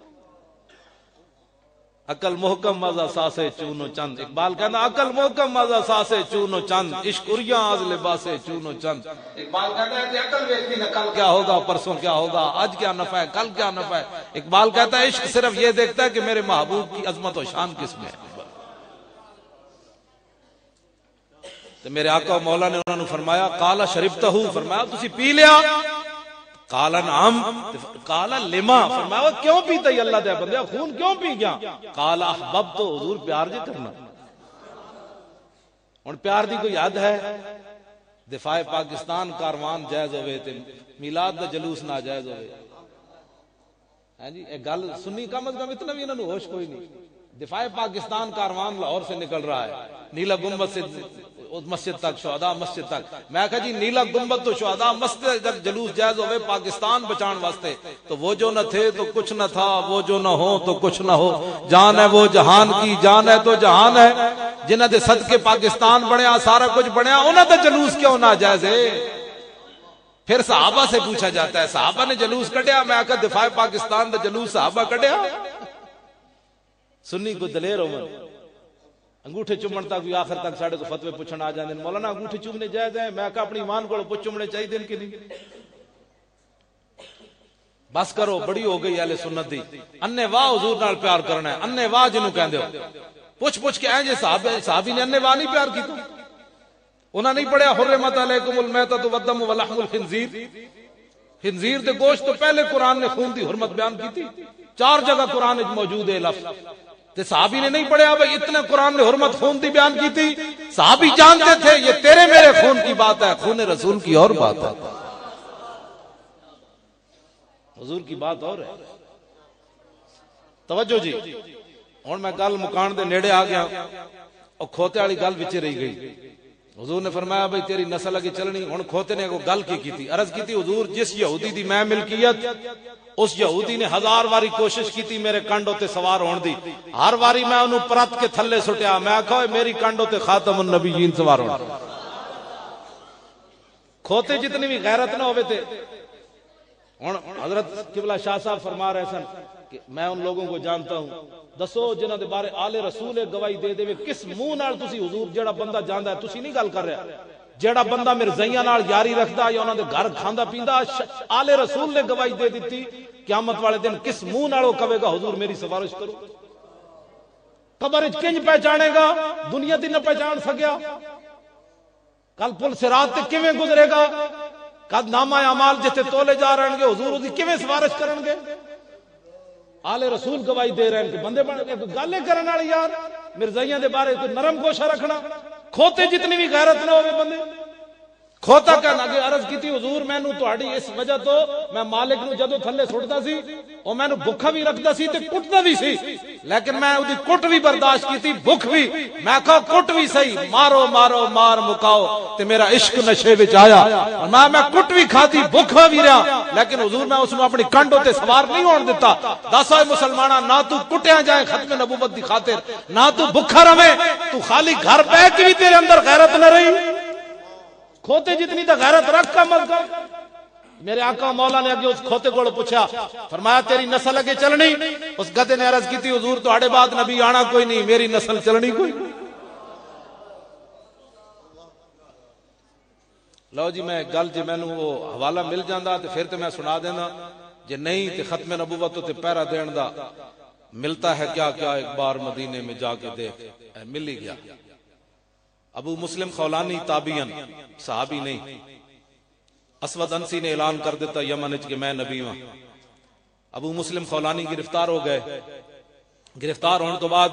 عقل محکم مزہ ساسے چونو چند. اقبال کہنا عقل محکم مزہ ساسے چونو چند عشق اریاں آز لباسے چونو چند. اقبال کہتا ہے کہ عقل ویکھتی نہ کل کیا ہوگا پرسوں کیا ہوگا آج کیا نفع ہے کل کیا نفع ہے. اقبال کہتا ہے عشق صرف یہ دیکھتا ہے کہ میرے محبوب کی عظمت و شان کس میں ہے. تو میرے آقا و مولا نے انہوں نے فرمایا قال شربتہ فرمایا تسی پی لیا. قال نعم قال لما فرمایا کیوں پیتا ہی اللہ دے بندے خون کیوں پی گیا. قال احببت حضور پیار جی کرنا. اور پیار دی کوئی حد ہے. دفاع پاکستان کاروان جائز ہوئے تے میلاد دا جلوس ناجائز ہوئے. ہاں جی ایک گل سنی کم از کم اتنا بھی انہوں نے ہوش کوئی نہیں. دفاع پاکستان کاروان لاہور سے نکل رہا ہے نیلا گنبد سے مسجد تک شہداء مسجد تک. میں کہا جی نیلا گنبد تو شہداء مسجد تک جلوس جائز ہوئے پاکستان بچان واسطے تو وہ جو نہ تھے تو کچھ نہ تھا وہ جو نہ ہو تو کچھ نہ ہو. جان ہے وہ جہان کی جان ہے تو جہان ہے جنہ دے صدقے پاکستان بنیا سارا کچھ بنیا انہاں دا جلوس کیوں نہ جائز ہے. پھر صحابہ سے پوچھا جاتا ہے صحابہ نے جلوس کڈیا، میں آکا دفاع پاکستان دا جلوس صحابہ کڈیا؟ سنی کو دلیر عمر انگوٹھے چومن تک بھی آخر تک ساڑھے کو فتوے پوچھن آ جاندے، مولانا انگوٹھے چومنے جائز ہیں؟ میں آکا اپنی ایمان کو پوچھ چومنے چاہیے دن کی نہیں؟ بس کرو، بڑی ہو گئی اہل سنت دی، انے واہ حضور نال پیار کرنا ہے، انے واہ جنوں کہندے ہو پوچھ پوچھ کے جے صحابی نے انے واہ نہیں پیار کیتا؟ انہاں نہیں پڑھیا حرمت علیکم المیتۃ والدم ولحم الخنزیر؟ خنزیر دے گوشت تو پہلے قرآن نے خون دی حرمت بیان کی تھی، 4 جگہ قرآن وچ موجود ہے لفظ، تے صحابی نے نہیں پڑھیا بھائی اتنے قرآن نے حرمت خون دی بیان کی تھی؟ صحابی جانتے تھے یہ تیرے میرے خون کی بات ہے، خون رسول کی اور بات ہے، حضور کی بات اور ہے۔ توجہ جی، ہن میں گل مکان دے نیڑے آ گیا، اور کھوتے والی گل وچ رہ گئی۔ حضور نے فرمایا بھائی تیری نسل اگے چلنی، ہن کھوتے نے کو گل کی تھی، عرض کی تھی حضور جس یہودی دی میں ملکیت، اس یہودی نے 1000 واری کوشش کی تھی میرے کنڈ تے سوار ہون دی، ہر واری میں انہوں پرت کے تھلے سٹیا، میں آکھا میری کنڈ تے خاتم النبیین سوار ہون۔ کھوتے جتنی بھی غیرت نہ ہوئے تھے، حضرت قبلہ شاہ صاحب فرما رہے سن کہ میں ان لوگوں کو جانتا ہوں، دسو جنہاں دے بارے آل رسول گواہی دے دے کس منہ نال تسی حضور جڑا بندہ جاندا ہے، تسی نہیں گل کر رہا، جڑا بندہ مرزائیاں نال یاری رکھدا یا انہاں دے گھر کھاندا پیندا، آل رسول نے گواہی دے دیتی، قیامت والے دن کس منہ نال وہ کہے گا حضور میری سفارش کرو؟ قبر وچ کنج پہچانے گا؟ دنیا تے نہ پہچان سکیا، کل پل صراط تے کیویں گزرے گا؟ قد نامہ اعمال جتے تولے جا رہے ہیں حضور دی کیویں سفارش کرن گے؟ آل رسول گواہی دے رہے ہیں کہ بندے بن کے گالیں کرن والی یار مرزائیاں دے بارے کوئی نرم گوشہ رکھنا، کھوتے جتنی بھی غیرت نہ ہوئے بندے۔ کھوتا کہنا کہ عرض کی تھی حضور میں نو تہاڈی اس وجہ تو میں مالک نو جدو تھلے سٹدا سی او میں نو بھکھا بھی رکھدا سی تے کٹدا بھی سی، لیکن میں اودی کٹ بھی برداشت کیتی، بھکھ بھی، میں کہا کٹ بھی صحیح، مارو مارو مار مکاؤ تے میرا عشق نشے وچ آیا، اور میں کٹ بھی کھاتی بھکھا بھی رہا، لیکن حضور میں اس نو اپنی کنڈ تے سوار نہیں ہون دیتا۔ دس اے مسلماناں، نہ تو کٹیا جائے ختم نبوت دی خاطر، نہ تو بھکھا رہے، تو خالی گھر بیٹھ کے بھی تیرے اندر غیرت نہ رہی۔ کھوتے جتنی تو غیرت رکھ کا مت کر۔ میرے آقا مولا نے اگے اس کھوتے کو پوچھا، فرمایا تیری نسل اگے چلنی؟ اس گدے نے عرض کی تھی حضور تہاڈے بعد نبی آنا کوئی نہیں، میری نسل چلنی کوئی نہیں۔ لو جی میں گل جی مینوں وہ حوالہ مل جاندا تے پھر تے میں سنا دینا، جے نہیں تے ختم نبوت تے پہرا دین دا ملتا ہے کیا کیا ایک بار مدینے میں جا کے دیکھ، مل ہی گیا۔ ابو مسلم خولانی تابعین، صحابی نہیں، اسود انسی نے اعلان کر دیتا یمن کہ میں نبی ہوں۔ ابو مسلم خولانی گرفتار ہو گئے، گرفتار ہونے تو بعد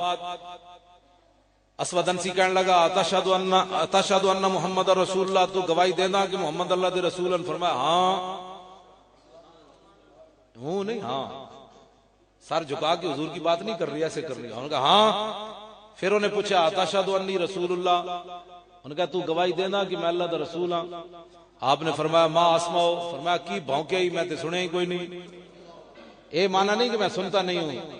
اسود انسی کہنے لگا اتشہد ان محمد رسول اللہ، تو گواہی دینا کہ محمد اللہ دے رسول ہیں؟ فرمایا ہاں، ہوں نہیں ہاں، سر جھکا کے حضور کی بات نہیں کر رہی، ایسے کر رہی، انہوں نے کہا ہاں۔ پھر انہیں پوچھا اتشہد انی رسول اللہ، انہوں نے کہا تو گواہی دینا کہ میں اللہ دا رسول ہوں؟ آپ نے فرمایا ما اسمعو، فرمایا کی بھونکے ہی میں تے سنے ہی کوئی نہیں۔ اے معنی نہیں کہ میں سنتا نہیں ہوں،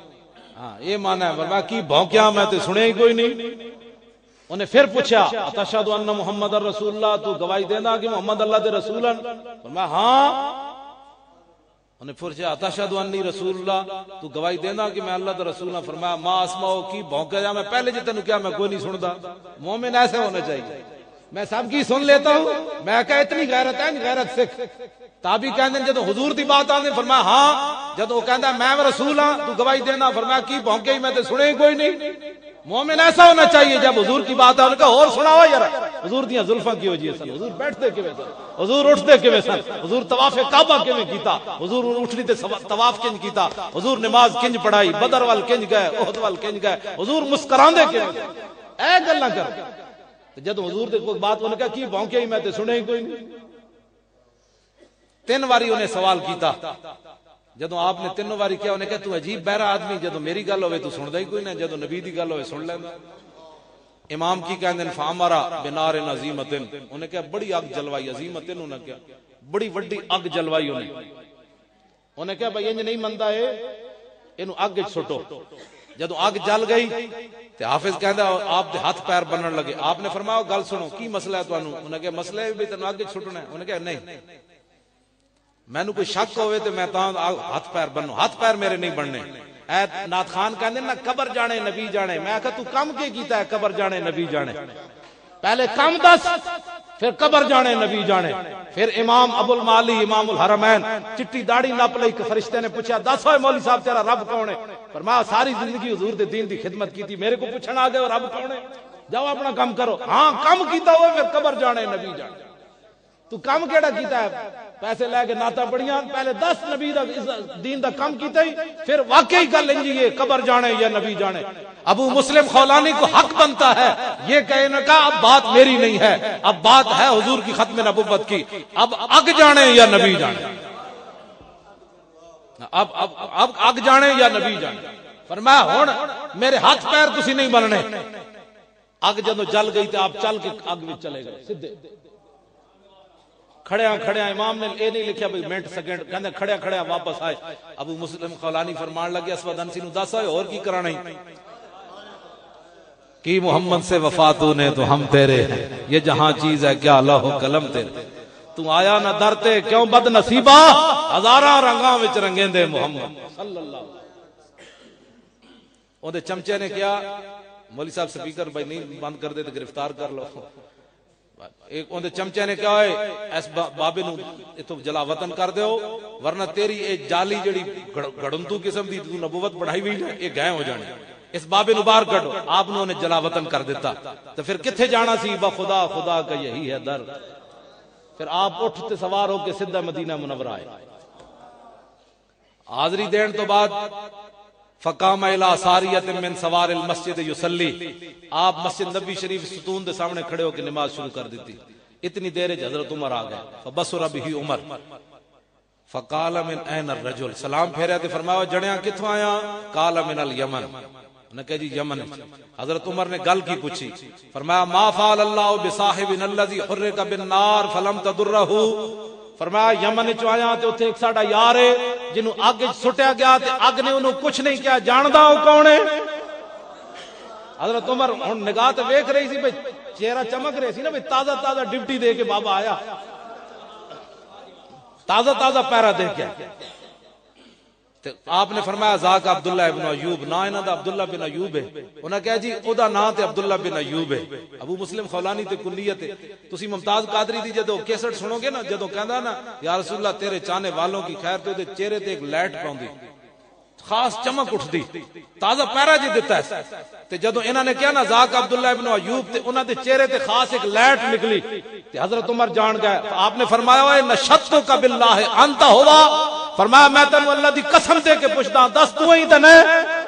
ہاں یہ معنی ہے، فرمایا کی بھونکیا میں تے سنے ہی کوئی نہیں۔ انہیں پھر پوچھا اتشہد ان محمد رسول اللہ، تو گواہی دینا کہ محمد اللہ دے رسول ہیں؟ فرمایا ہاں۔ انہیں پوچھا اتشہد انی رسول اللہ، تو گواہی دینا کہ میں اللہ دا رسول ہوں؟ فرمایا ما اسمعو، کی بھونکا جا میں پہلے جتنے کیا میں کوئی نہیں سنتا۔ مومن ایسے ہونا چاہیے، میں سب کی سن لیتا ہوں، میں کہا اتنی غیرت ہے، غیرت سکھ۔ تابی کہندے جدو حضور دی بات آندے فرمایا ہاں، جدو وہ کہندا میں رسول ہاں تو گواہی دینا، فرمایا کی بھونکے ہی میں تے سنے ہی کوئی نہیں۔ مومن ایسا ہونا چاہیے جب حضور کی بات آ ان کا اور سناؤ یار، حضور دیاں زلفاں کی وجہ سن، حضور بیٹھتے کیویں سن، حضور اٹھتے کیویں سن، حضور طواف کعبہ کیویں کیتا، حضور اٹھنی تے طواف کنج کیتا، حضور نماز کنج پڑھائی، بدر وال کنج گئے، احد وال کنج گئے، حضور مسکراندے کیویں سن، اے گلاں کر۔ جدو حضور دے کوئی بات انہوں نے کہا کی بھونکے ہی میں تے سنے ہی کوئی نہیں۔ 3 واری انہیں سوال کیتا، جدو آپ نے 3 واری کیا انہیں کہا تو عجیب بہرا آدمی، جدو میری گل ہوئے تو سن دا ہی کوئی نہ، جدو نبی دی گل ہوئے سن لینا۔ امام کی کہندے فامرا بنار عظیمت، انہیں کہا بڑی اگ جلوائی، عظیمت انہوں نے کہا بڑی وڈی اگ جلوائی، انہیں کہا بھائی انج نہیں مندا ہے، انہوں اگ وچ سٹو۔ جدو اگ جل گئی تے حافظ کہندا آپ دے ہاتھ پیر بنن لگے، آپ نے فرمایا گل سنو کی مسئلہ ہے تانوں؟ انہیں کہا مسئلہ ہے بھی تینوں اگ وچ سٹنا ہے؟ انہیں کہا نہیں، مینو کوئی شک ہوئے تو میں ہاتھ پیر بنوں، ہاتھ پیر میرے نہیں بننے. اے نات خان کہندے نا قبر جانے نبی جانے، میں کہا تو کم کی کیتا ہے قبر جانے نبی جانے؟ پہلے کم دس، پھر قبر جانے نبی جانے. پھر امام ابو المعالی امام الحرمین چٹی داڑھی نپ لئی کہ فرشتے نے پوچھا دس ہوئے مولوی صاحب تیرا رب کون ہے؟ فرمایا ساری زندگی حضور دے دین دی خدمت کی تھی، میرے کو پوچھن آ گئے رب کون ہے؟ جاؤ اپنا کام کرو. ہاں کم کیتا ہوئے پھر قبر جانے نبی جانے. تو کم کیڑا کیتا ہے؟ پیسے لے کے ناتا پڑیاں، پہلے 10 نبی دا دین دا کم کیتا ہی، پھر واقعی گل انجی ہے قبر جانے یا نبی جانے. ابو مسلم خولانی کو حق بنتا ہے یہ کہنے کا اب بات میری نہیں ہے، اب بات ہے حضور کی ختم نبوت کی. اب اگ جانے یا نبی جانے، اب اگ جانے یا نبی جانے. فرمایا ہن میرے ہاتھ پیر تسی نہیں بننے. اگ جدوں جل گئی تے آپ چل کے اگ وچ چلے گئے سیدھے. کھڑیا امام نے اے نہیں لکھیا بھئی منٹ سیکنڈ، کہندے کھڑیا واپس آئے. ابو مسلم خولانی فرمان لگے اسود انسی نو دس ہوئے اور کی کرانا ہی کی محمد سے وفا تو نے تو ہم تیرے ہیں، یہ جہاں چیز ہے کیا لوح و قلم تیرے. تو آیا نہ درتے کیوں بد نصیبہ، ہزاراں رنگاں وچ رنگیندے محمد صلی اللہ علیہ وسلم. اودے چمچے نے کیا مولوی صاحب سپیکر بھائی نہیں بند کر دے تو گرفتار کر لو. ایک اندے چمچے نے کیا ہے اس بابے نو اتو جلا وطن کر دیو ورنہ تیری اے جالی جڑی گڑنتو قسم دی تو نبوت بڑھائی ہوئی ہے یہ گئے ہو جانے. اس بابے نو باہر کڈو. آپ نے جلا وطن کر دیتا تو پھر کتھے جانا سی؟ با خدا خدا کا یہی ہے در. پھر آپ اٹھتے سوار ہو کے سیدھا مدینہ منورہ آئے. حاضری دین تو بعد فقام الى ساریت من سوار المسجد یصلی، آپ مسجد نبی شریف ستون دے سامنے کھڑے ہو کے نماز شروع کر دیتی. اتنی دیر حضرت عمر آ گئے. فبصر به عمر فقال من این الرجل، سلام پھیرا تے فرمایا جڑیاں کتھوں آیا؟ قال من الیمن، نے کہا جی یمن. حضرت عمر نے گل کی پوچھی. فرمایا ما فعل اللہ بصاحبنا الذي حرق بالنار فلم تضرہ. فرمایا یمن چ آیا تے اوتھے ایک ساڈا یار ہے جنوں اگ سٹیا گیا تے اگ نے انہوں کچھ نہیں کیا. جاندا او کون ہے؟ حضرت عمر ہن نگاہ تے ویکھ رہی سی بھئی چہرہ چمک رہی سی نا بھئی تازہ تازہ ڈپٹی دے کے بابا آیا، تازہ پیرا دے کے. آپ نے فرمایا ذاک عبداللہ ابن ایوب، نا انہاں دا عبداللہ بن ایوب ہے. انہاں کہا جی او دا نا تے عبداللہ بن ایوب ہے. ابو مسلم خولانی تے کنیت ہے. تسی ممتاز قادری دی جدوں کیسٹ سنو گے نا، جدوں کہندا نا یا رسول اللہ تیرے چاہنے والوں کی خیر، تو دے چہرے تے ایک لائٹ پاوندی، خاص چمک اٹھدی، تازہ پیرا جی دیتا ہے. تے جدوں انہاں نے کہا نا ذاک عبداللہ ابن ایوب تے انہاں دے چہرے تے خاص ایک لائٹ نکلی تے حضرت عمر جان گئے. آپ نے فرمایا اے نشتک باللہ انت ہوا. فرمایا میں تینوں اللہ دی قسم دے کے پوچھدا دس تو ہی تے نہیں.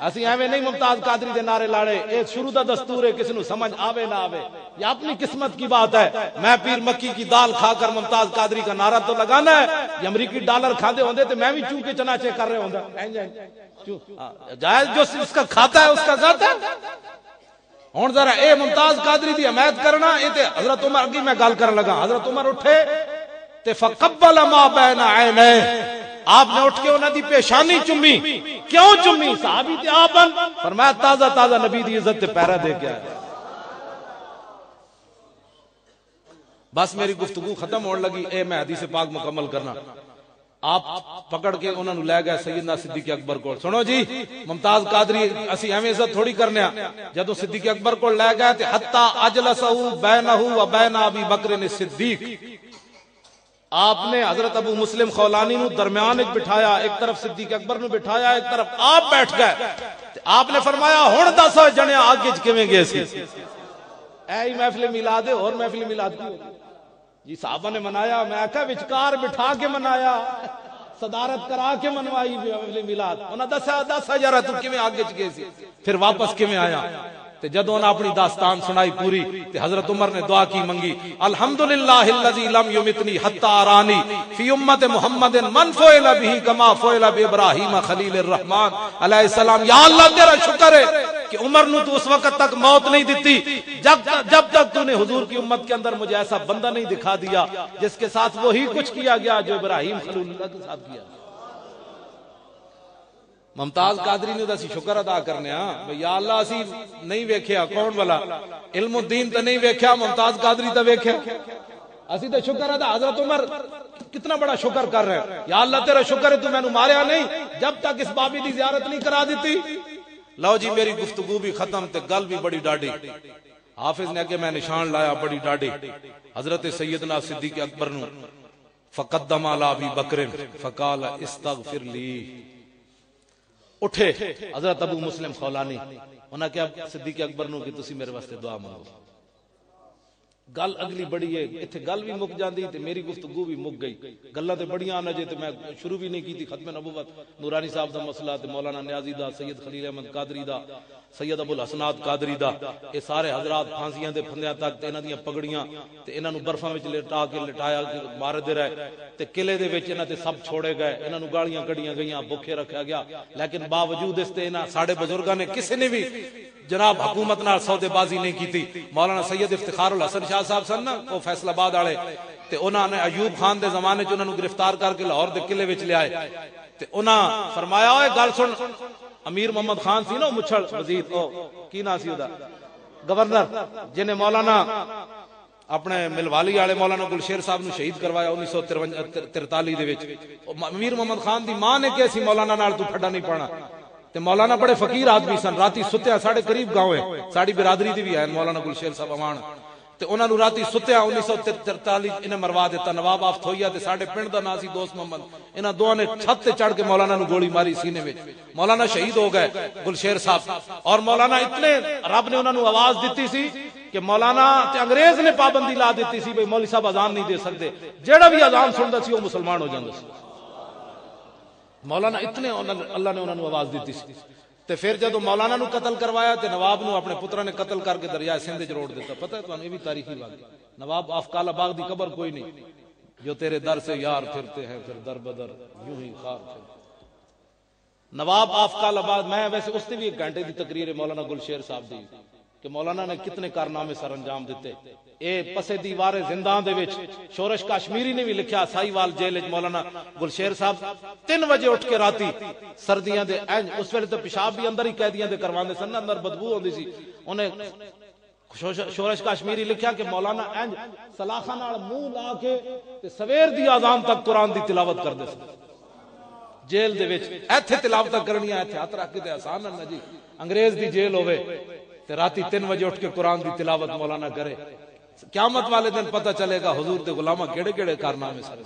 اسی ایویں نہیں ممتاز قادری دے نعرے لاڑے، اے شروع دا دستور ہے، کسی نو سمجھ آوے نہ آوے یہ اپنی قسمت کی بات ہے. میں پیر مکی کی دال کھا کر ممتاز قادری کا نعرہ تو لگانا ہے. یہ امریکی ڈالر کھاندے ہوندے تے میں بھی چوں کے چناچے کر رہے ہوندا. جائز جو اس کا کھاتا ہے اس کا ذات ہے. ہن ذرا اے ممتاز قادری دی حمایت کرنا اے تے حضرت عمر اگے میں گل کرن لگا. حضرت عمر اٹھے تے فقبل ما بین عینیہ، آپ نے اٹھ کے انہاں دی پیشانی چومی. کیوں چومی؟ صحابی تے آپ فرمایا تازہ نبی دی عزت تے پیرا دے کے آیا. بس میری گفتگو ختم ہونے لگی. اے میں حدیث پاک مکمل کرنا. آپ پکڑ کے انہوں نے لے گئے سیدنا صدیق اکبر کو. سنو جی ممتاز قادری اسی ہمیں عزت تھوڑی کرنے ہیں. جدو صدیق اکبر کو لے گئے تے حتی اجلسہو بینہو و بین ابی بکر صدیق، آپ نے حضرت ابو مسلم خولانی نو درمیان ایک بٹھایا، ایک طرف صدیق اکبر نو بٹھایا، ایک طرف آپ بیٹھ گئے. آپ نے فرمایا ہن دس جنے آگے کیویں گئے سی؟ اے محفل میلاد ہے اور محفل میلاد کی جی صحابہ نے منایا. میں کہا وچکار بٹھا کے منایا، صدارت کرا کے منوائی محفل میلاد. انہاں دسا یار تو کیویں آگے گئے سی، پھر واپس کیویں آیا؟ تے جدوں نے اپنی داستان سنائی پوری تے حضرت عمر نے دعا کی منگی، الحمدللہ الذی لم یمتنی حتی ارانی فی امت محمد من فعل به کما فعل بابراہیم خلیل الرحمن علیہ السلام. یا اللہ تیرا شکر ہے کہ عمر نو تو اس وقت تک موت نہیں دیتی جب تک تو نے حضور کی امت کے اندر مجھے ایسا بندہ نہیں دکھا دیا جس کے ساتھ وہی کچھ کیا گیا جو ابراہیم خلیل اللہ کے ساتھ کیا. ممتاز قادری نے اسی شکر ادا کرنے ہاں یا اللہ اسی نہیں ویکھیا کون والا علم الدین تے نہیں ویکھیا، ممتاز قادری تے ویکھیا. اسی تو شکر ہے حضرت عمر کتنا بڑا شکر کر رہے ہیں، یا اللہ تیرا شکر ہے تو میں نے ماریا نہیں جب تک اس بابی دی زیارت نہیں کرا دیتی۔ لو جی میری گفتگو بھی ختم تے گل بھی بڑی ڈاڈی، حافظ نے کہ میں نشان لایا بڑی ڈاڈی، حضرت سیدنا صدیق اکبر نو فقدم علی ابی بکر فقال استغفر لی، اٹھے حضرت ابو مسلم خولانی، انہاں کہ صدیق اکبر نو کہ تسی میرے واسطے دعا مانگو۔ گل اگلی بڑی ہے، اتنے گل بھی مک جاندی تے میری گفتگو بھی مک گئی، گلاں تے بڑیاں آنا جے تے میں شروع بھی نہیں کی ختم نبوت، نورانی صاحب دا مسئلہ تے مولانا نیازی دا، سید خلیل احمد قادری دا، سید ابو الحسنات قادری دا، اے سارے حضرات پھانسیاں دے پھندیاں تک تے انہاں دیاں پگڑیاں تے انہاں نو برفاں وچ لٹا کے لٹایا مار دے رہے تے قلعے دے وچ انہاں تے سب چھوڑے گئے، انہاں نو گالیاں کڑیاں گئیاں، بھوکے رکھا گیا، لیکن باوجود اس تے انہاں ساڈے بزرگاں نے کسی نے بھی جناب حکومت نال سودے بازی نہیں کیتی۔ مولانا سید افتخار الحسن شاہ صاحب سن نا وہ فیصل آباد والے تے انہاں نے ایوب خان دے زمانے چ انہاں نو گرفتار کر کے لاہور دے قلعے وچ لے آئے تے انہاں فرمایا اوے گل سن، امیر محمد خان سی نا مچھڑ وزیر او کی نام سی اودا گورنر جنے مولانا اپنے ملوالی والے مولانا گلشیر صاحب نو شہید کروایا 1943 دے وچ، امیر محمد خان دی ماں نے کہیا سی مولانا نال تو پھڈا نہیں پانا تے مولانا بڑے فقیر آدمی سن، راتی ستیا ساڈے قریب گاؤں ہے ساڈی برادری دی بھی ہے مولانا گلشیر صاحب امان تے انہاں نو راتی ستیا 1943 انہیں مروا دیتا، نواب آفت ہویا تے ساڈے پنڈ دا نام سی دوست محمد، انہاں دوواں نے چھت تے چڑھ کے مولانا نو گولی ماری سینے وچ، مولانا شہید ہو گئے گلشیر صاحب، اور مولانا اتنے رب نے انہاں نو آواز دتی سی کہ مولانا تے انگریز نے پابندی لا دیتی سی بھئی مولوی صاحب اذان نہیں دے سکتے، جیڑا بھی اذان سندا سی وہ مسلمان ہو جاندا سی۔ مولانا اتنے اللہ نے انہوں نے آواز دیتی سی تے پھر جدو مولانا نو قتل کروایا تے نواب نو اپنے پترا نے قتل کر کے دریائے سندھ وچ روڑ دیتا۔ پتہ ہے تانوں یہ بھی تاریخی واقعہ، نواب آفقال باغ دی قبر کوئی نہیں، جو تیرے در سے یار پھرتے ہیں پھر در بدر یوں ہی خار پھرتے۔ نواب آفقال باغ، میں ویسے اس نے بھی 1 گھنٹے دی تقریر مولانا گلشیر صاحب دی کہ مولانا نے کتنے کارنامے سر انجام دیتے۔ اے پسے دیوار زندان دے وچ شورش کشمیری نے بھی لکھیا سائی وال جیل وچ مولانا گلشیر صاحب 3 بجے اٹھ کے راتی سردیاں دے اس ویلے تو پیشاب بھی اندر ہی قیدیاں دے کرواندے سن، اندر بدبو ہوندی سی، انہیں شورش کشمیری لکھیا کہ مولانا انج سلاخاں نال منہ لا کے تے سویر دی اذان تک قرآن دی تلاوت کردے سن جیل دے وچ، ایتھے تلاوت کرنی ہے ایتھے ہاتھ رکھ کے تے آسان ہے جی، انگریز دی جیل ہوے تے راتی 3 بجے اٹھ کے قرآن دی تلاوت مولانا کرے، قیامت والے دن پتہ چلے گا حضور دے غلاماں کیڑے کیڑے کارنامے سر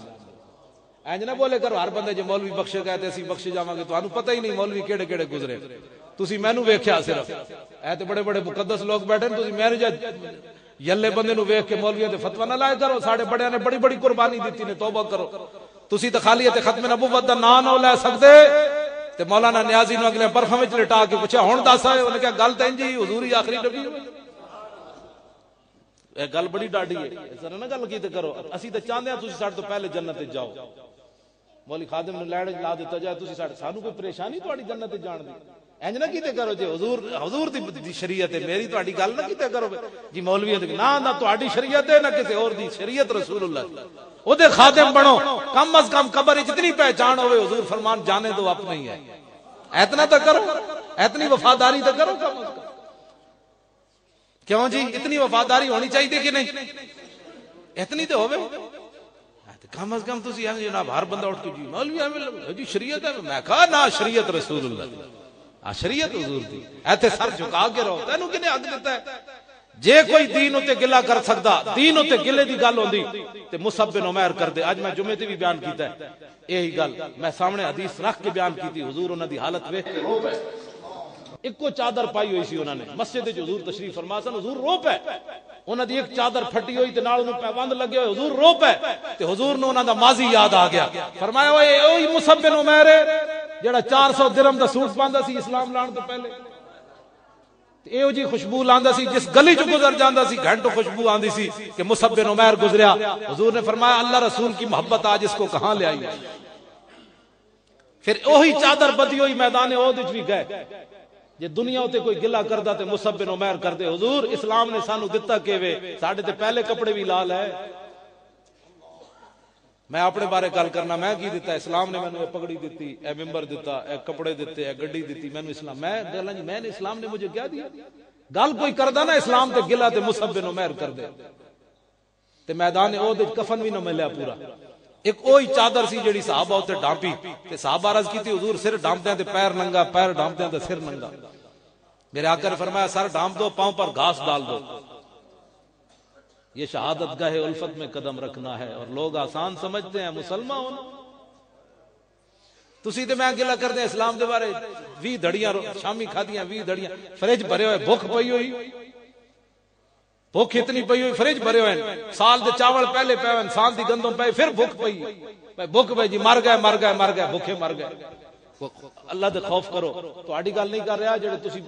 انج نہ بولے کرو ہر بندے جو مولوی بخشے گئے تے اسی بخشے جاواں گے، تانوں پتہ ہی نہیں مولوی کیڑے کیڑے گزرے، تسی مینوں ویکھیا صرف اے تے بڑے بڑے مقدس لوگ بیٹھے تسی میرے جا یلے بندے نو ویکھ کے مولویاں تے فتوی نہ لائے کرو، ساڈے بڑیاں نے بڑی بڑی قربانی دتی نے، توبہ کرو، تسی تے خالی تے ختم نبوت دا نام نہ لے سکدے۔ تے مولانا نیازی نو اگلے برفاں وچ لٹا کے پوچھا ہن دس آئے، انہاں کہا گل تے انجی حضور ہی آخری نبی ہوئے، اے گل بڑی ڈاڈی ہے، اس طرح نہ گل کیتے کرو، اسی تے چاہندے ہاں تسی ساڈے تو پہلے جنت وچ جاؤ، مولوی خادم نو لیڑ لا دیتا جائے، تسی سانو کوئی پریشانی تہاڈی جنت وچ جان دی، انج نہ کیتے کرو جی حضور دی شریعت ہے، میری تہاڈی گل نہ کیتے کرو جی مولوی نہ تہاڈی شریعت ہے نہ کسی اور دی شریعت، رسول اللہ او دے خادم بنو، کم از کم قبر وچ اتنی پہچان ہوے حضور فرمان جانے دو اپنے ہی ہے، اتنا تو کرو، اتنی وفاداری تو کرو کم از کم، کیوں جی اتنی وفاداری ہونی چاہیے کہ نہیں، اتنی تو ہوے کم از کم تسی جناب ہر بندہ اٹھ کے جی مولوی جی شریعت ہے، میں کہا نہ شریعت رسول اللہ، شریعت حضور دی، ایتھے سر جھکا کے رہو، تینوں کنے حق دیتا ہے، جے کوئی دین اتے گلا کر سکدا، دین اتے گلے دی گل ہوندی تے مصعب بن عمیر کر دے، اج میں جمعے تے بھی بیان کیتا ہے یہی گل، میں سامنے حدیث رکھ کے بیان کیتی، حضور انہاں دی حالت ویکھ کے رو پے، ایکو چادر پائی ہوئی سی انہاں نے، مسجد وچ حضور تشریف فرما سن، حضور رو پے، انہاں دی ایک چادر پھٹی ہوئی تے نال انہوں پیوند لگے ہوئے، حضور رو پے تے حضور نے انہاں دا ماضی یاد آ گیا، فرمایا اوئے اوہی مصعب بن عمیر جڑا 400 درہم دا سوٹ پاندا سی اسلام لان تو پہلے، ایو جی خوشبو لاندا سی، جس گلی چ گزر جاندا سی گھنٹوں خوشبو آندی سی کہ مصعب بن عمیر گزریا، حضور نے فرمایا اللہ رسول کی محبت آج اس کو کہاں لے آئی، پھر وہی چادر بدی ہوئی میدان احد وچ بھی گئے، جے دنیا تے کوئی گلا کردا تے مصعب بن عمیر کردے، حضور اسلام نے سانو دتا کیویں، ساڈے تے پہلے کپڑے بھی لال ہے، میں اپنے بارے گل کرنا، میں کی دیتا اسلام نے مینوں پگڑی دیتی، اے ممبر دیتا، اے کپڑے دیتے، اے گڈی دیتی، مینوں اسلام، میں گلاں جی میں نے اسلام نے مجھے کیا دیا، گل کوئی کردا نا اسلام تے گلا تے مصعب بن عمیر کر دے، تے میدان احد وچ کفن بھی نہ ملیا پورا. ایک وہی چادر سی جڑی صحابہ اوتے ڈانپی تے صحابہ عرض کیتی حضور سر ڈانپدے تے پیر ننگا، پیر ڈانپدے تے سر ننگا. میرے آقا نے فرمایا سر ڈانپ دو، پاؤں پر گھاس ڈال دو. یہ شہادت گاہ الفت میں قدم رکھنا ہے. اور لوگ آسان سمجھتے ہیں مسلمان ہونا. تسی تے میں گلا کردے اسلام دے بارے 20 دھڑیاں شامی کھادیاں، 20 دھڑیاں فریج بھرے ہوئے، بھوک پئی ہوئی، بھوک اتنی پئی ہوئی، فریج بھرے ہوئے، سال دے چاول پہلے پے ہوئے، سال دی گندم پے، پھر بھوک پئی، بھوک پئی جی مر گئے مر گئے مر گئے، بھوکے مر گئے. اللہ دے خوف کرو. تہاڈی گل نہیں کر رہا جڑے تسی